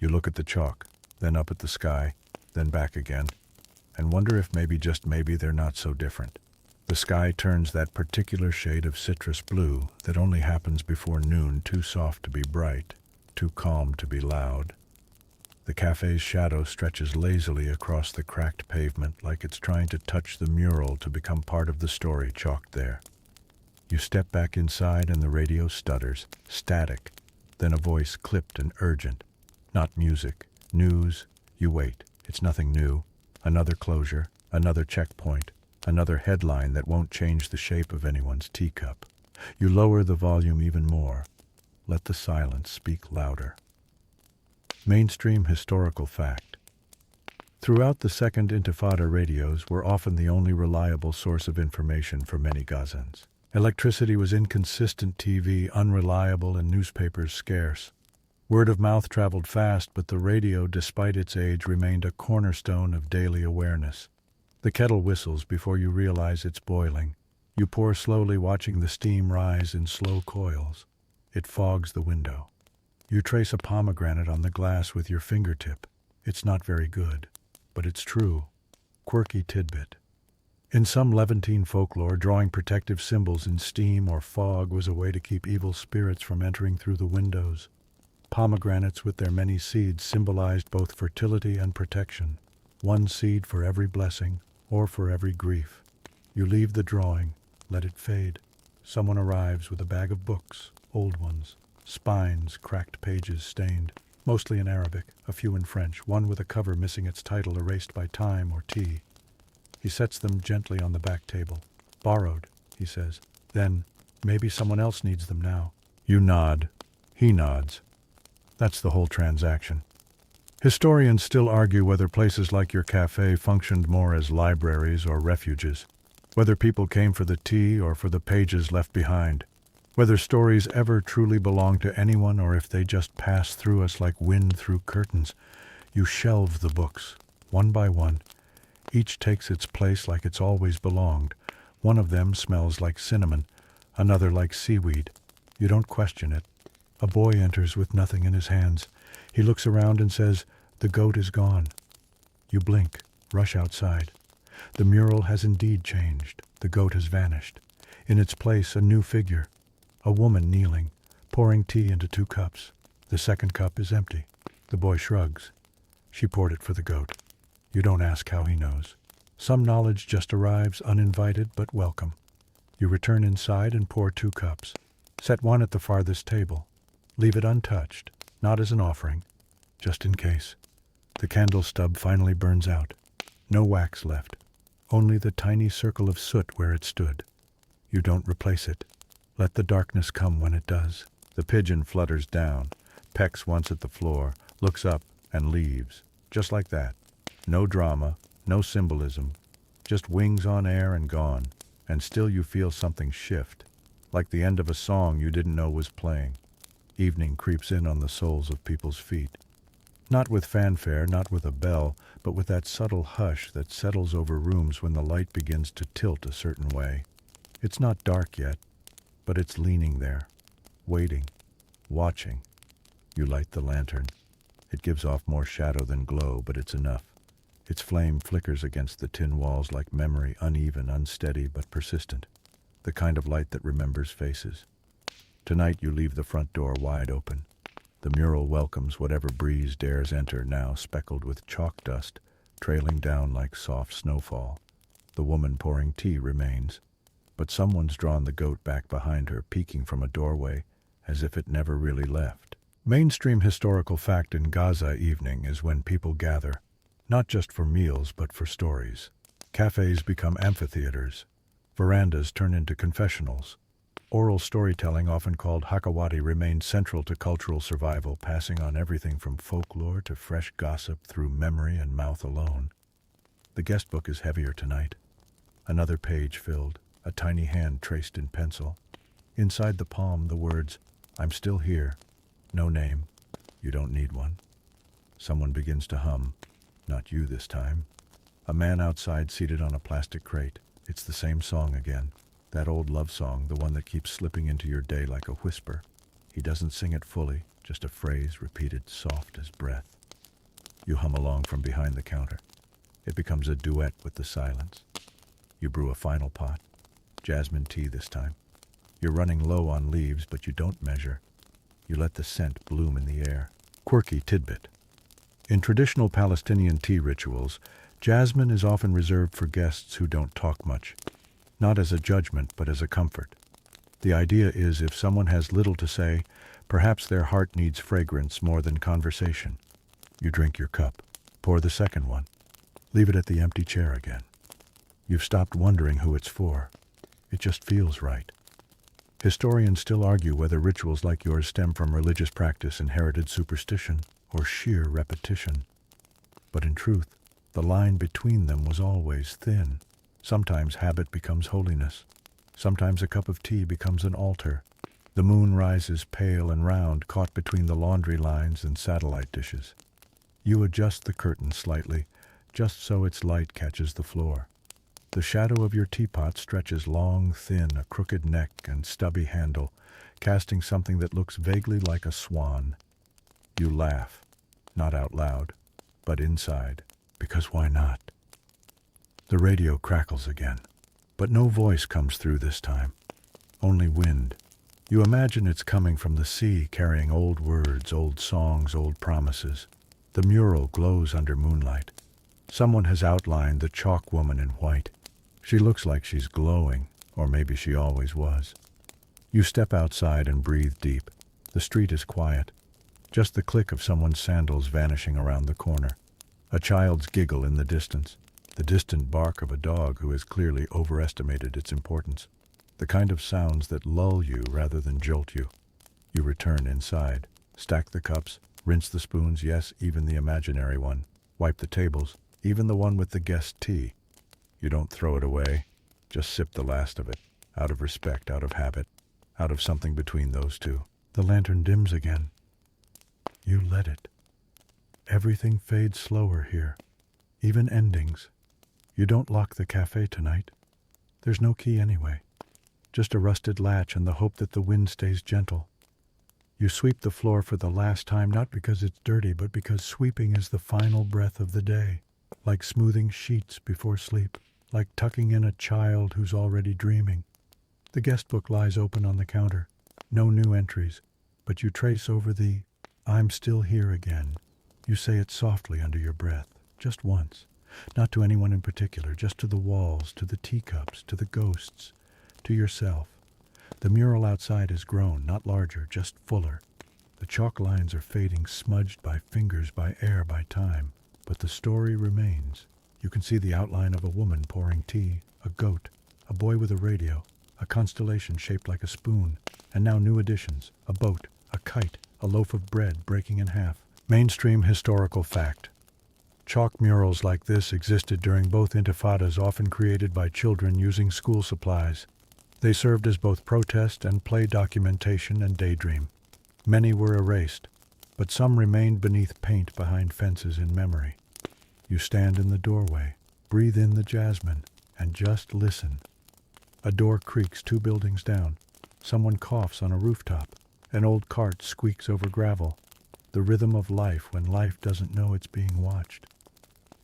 S1: You look at the chalk, then up at the sky, then back again, and wonder if maybe, just maybe, they're not so different. The sky turns that particular shade of citrus blue that only happens before noon, too soft to be bright, too calm to be loud. The cafe's shadow stretches lazily across the cracked pavement like it's trying to touch the mural to become part of the story chalked there. You step back inside and the radio stutters, static, then a voice clipped and urgent. Not music, news. You wait. It's nothing new. Another closure, another checkpoint. Another headline that won't change the shape of anyone's teacup. You lower the volume even more. Let the silence speak louder. Mainstream historical fact. Throughout the Second Intifada, radios were often the only reliable source of information for many Gazans. Electricity was inconsistent, TV unreliable, and newspapers scarce. Word of mouth traveled fast, but the radio, despite its age, remained a cornerstone of daily awareness. The kettle whistles before you realize it's boiling. You pour slowly, watching the steam rise in slow coils. It fogs the window. You trace a pomegranate on the glass with your fingertip. It's not very good, but it's true. Quirky tidbit. In some Levantine folklore, drawing protective symbols in steam or fog was a way to keep evil spirits from entering through the windows. Pomegranates with their many seeds symbolized both fertility and protection. One seed for every blessing, or for every grief. You leave the drawing, let it fade. Someone arrives with a bag of books, old ones, spines, cracked pages stained, mostly in Arabic, a few in French, one with a cover missing its title erased by time or tea. He sets them gently on the back table. Borrowed, he says. Then, maybe someone else needs them now. You nod. He nods. That's the whole transaction. Historians still argue whether places like your cafe functioned more as libraries or refuges, whether people came for the tea or for the pages left behind, whether stories ever truly belong to anyone or if they just pass through us like wind through curtains. You shelve the books, one by one. Each takes its place like it's always belonged. One of them smells like cinnamon, another like seaweed. You don't question it. A boy enters with nothing in his hands. He looks around and says, "The goat is gone." You blink, rush outside. The mural has indeed changed. The goat has vanished. In its place, a new figure. A woman kneeling, pouring tea into 2 cups. The second cup is empty. The boy shrugs. She poured it for the goat. You don't ask how he knows. Some knowledge just arrives uninvited but welcome. You return inside and pour 2 cups. Set one at the farthest table. Leave it untouched, not as an offering, just in case. The candle stub finally burns out. No wax left. Only the tiny circle of soot where it stood. You don't replace it. Let the darkness come when it does. The pigeon flutters down, pecks once at the floor, looks up, and leaves. Just like that. No drama, no symbolism. Just wings on air and gone. And still you feel something shift, like the end of a song you didn't know was playing. Evening creeps in on the soles of people's feet. Not with fanfare, not with a bell, but with that subtle hush that settles over rooms when the light begins to tilt a certain way. It's not dark yet, but it's leaning there, waiting, watching. You light the lantern. It gives off more shadow than glow, but it's enough. Its flame flickers against the tin walls like memory, uneven, unsteady, but persistent. The kind of light that remembers faces. Tonight you leave the front door wide open. The mural welcomes whatever breeze dares enter, now speckled with chalk dust, trailing down like soft snowfall. The woman pouring tea remains, but someone's drawn the goat back behind her, peeking from a doorway, as if it never really left. Mainstream historical fact in Gaza evening is when people gather, not just for meals but for stories. Cafes become amphitheaters. Verandas turn into confessionals. Oral storytelling, often called hakawati, remained central to cultural survival, passing on everything from folklore to fresh gossip through memory and mouth alone. The guest book is heavier tonight. Another page filled, a tiny hand traced in pencil. Inside the palm, the words, "I'm still here." No name. You don't need one. Someone begins to hum. Not you this time. A man outside seated on a plastic crate. It's the same song again. That old love song, the one that keeps slipping into your day like a whisper. He doesn't sing it fully, just a phrase repeated soft as breath. You hum along from behind the counter. It becomes a duet with the silence. You brew a final pot. Jasmine tea this time. You're running low on leaves, but you don't measure. You let the scent bloom in the air. Quirky tidbit. In traditional Palestinian tea rituals, jasmine is often reserved for guests who don't talk much. Not as a judgment, but as a comfort. The idea is if someone has little to say, perhaps their heart needs fragrance more than conversation. You drink your cup. Pour the second one. Leave it at the empty chair again. You've stopped wondering who it's for. It just feels right. Historians still argue whether rituals like yours stem from religious practice, inherited superstition, or sheer repetition. But in truth, the line between them was always thin. Sometimes habit becomes holiness. Sometimes a cup of tea becomes an altar. The moon rises pale and round, caught between the laundry lines and satellite dishes. You adjust the curtain slightly, just so its light catches the floor. The shadow of your teapot stretches long, thin, a crooked neck and stubby handle, casting something that looks vaguely like a swan. You laugh, not out loud, but inside, because why not? The radio crackles again, but no voice comes through this time. Only wind. You imagine it's coming from the sea, carrying old words, old songs, old promises. The mural glows under moonlight. Someone has outlined the chalk woman in white. She looks like she's glowing, Or maybe she always was. You step outside and breathe deep. The street is quiet. Just the click of someone's sandals vanishing around the corner. A child's giggle in the distance. The distant bark of a dog who has clearly overestimated its importance. The kind of sounds that lull you rather than jolt you. You return inside. Stack the cups. Rinse the spoons, yes, even the imaginary one. Wipe the tables, even the one with the guest tea. You don't throw it away. Just sip the last of it. Out of respect, out of habit. Out of something between those two. The lantern dims again. You let it. Everything fades slower here. Even endings. You don't lock the cafe tonight. There's no key anyway. Just a rusted latch and the hope that the wind stays gentle. You sweep the floor for the last time, not because it's dirty, but because sweeping is the final breath of the day. Like smoothing sheets before sleep. Like tucking in a child who's already dreaming. The guest book lies open on the counter. No new entries. But you trace over the "I'm still here again." You say it softly under your breath. Just once. Not to anyone in particular, just to the walls, to the teacups, to the ghosts, to yourself. The mural outside has grown, not larger, just fuller. The chalk lines are fading, smudged by fingers, by air, by time. But the story remains. You can see the outline of a woman pouring tea, a goat, a boy with a radio, a constellation shaped like a spoon, and now new additions, a boat, a kite, a loaf of bread breaking in half. Mainstream historical fact. Chalk murals like this existed during both intifadas, often created by children using school supplies. They served as both protest and play documentation and daydream. Many were erased, but some remained beneath paint behind fences in memory. You stand in the doorway, breathe in the jasmine, and just listen. A door creaks 2 buildings down. Someone coughs on a rooftop. An old cart squeaks over gravel. The rhythm of life when life doesn't know it's being watched.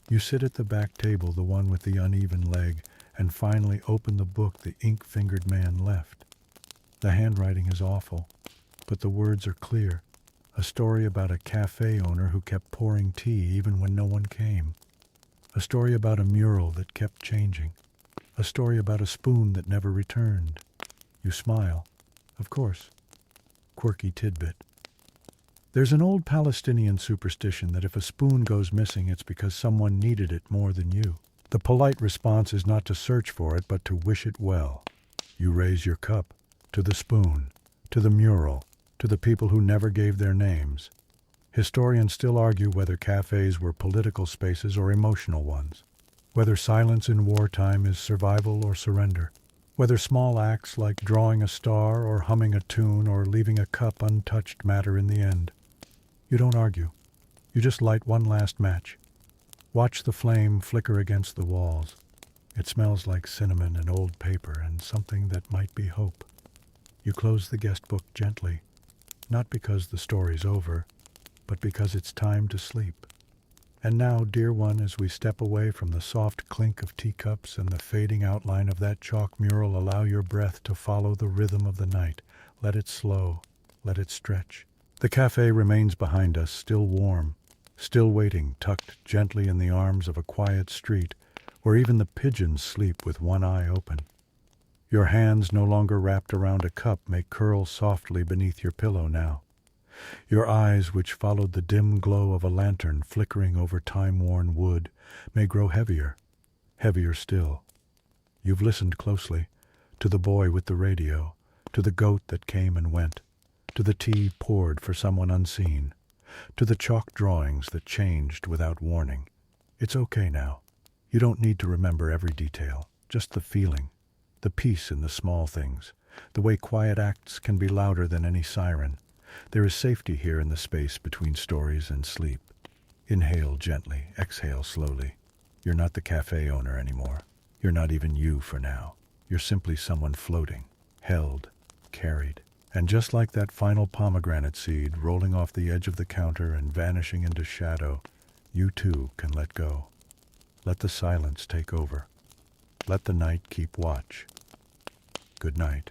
S1: You sit at the back table, the one with the uneven leg, and finally open the book the ink-fingered man left. The handwriting is awful, but the words are clear. A story about a cafe owner who kept pouring tea even when no one came. A story about a mural that kept changing. A story about a spoon that never returned. You smile. Of course. Quirky tidbit. There's an old Palestinian superstition that if a spoon goes missing, it's because someone needed it more than you. The polite response is not to search for it, but to wish it well. You raise your cup to the spoon, to the mural, to the people who never gave their names. Historians still argue whether cafes were political spaces or emotional ones, whether silence in wartime is survival or surrender, whether small acts like drawing a star or humming a tune or leaving a cup untouched matter in the end. You don't argue. You just light one last match. Watch the flame flicker against the walls. It smells like cinnamon and old paper and something that might be hope. You close the guest book gently, not because the story's over, but because it's time to sleep. And now, dear one, as we step away from the soft clink of teacups and the fading outline of that chalk mural, allow your breath to follow the rhythm of the night. Let it slow. Let it stretch. The cafe remains behind us, still warm, still waiting, tucked gently in the arms of a quiet street, where even the pigeons sleep with one eye open. Your hands, no longer wrapped around a cup, may curl softly beneath your pillow now. Your eyes, which followed the dim glow of a lantern flickering over time-worn wood, may grow heavier, heavier still. You've listened closely, to the boy with the radio, to the goat that came and went, to the tea poured for someone unseen, to the chalk drawings that changed without warning. It's okay now. You don't need to remember every detail, just the feeling, the peace in the small things, the way quiet acts can be louder than any siren. There is safety here in the space between stories and sleep. Inhale gently, exhale slowly. You're not the cafe owner anymore. You're not even you for now. You're simply someone floating, held, carried. And just like that final pomegranate seed rolling off the edge of the counter and vanishing into shadow, you too can let go. Let the silence take over. Let the night keep watch. Good night.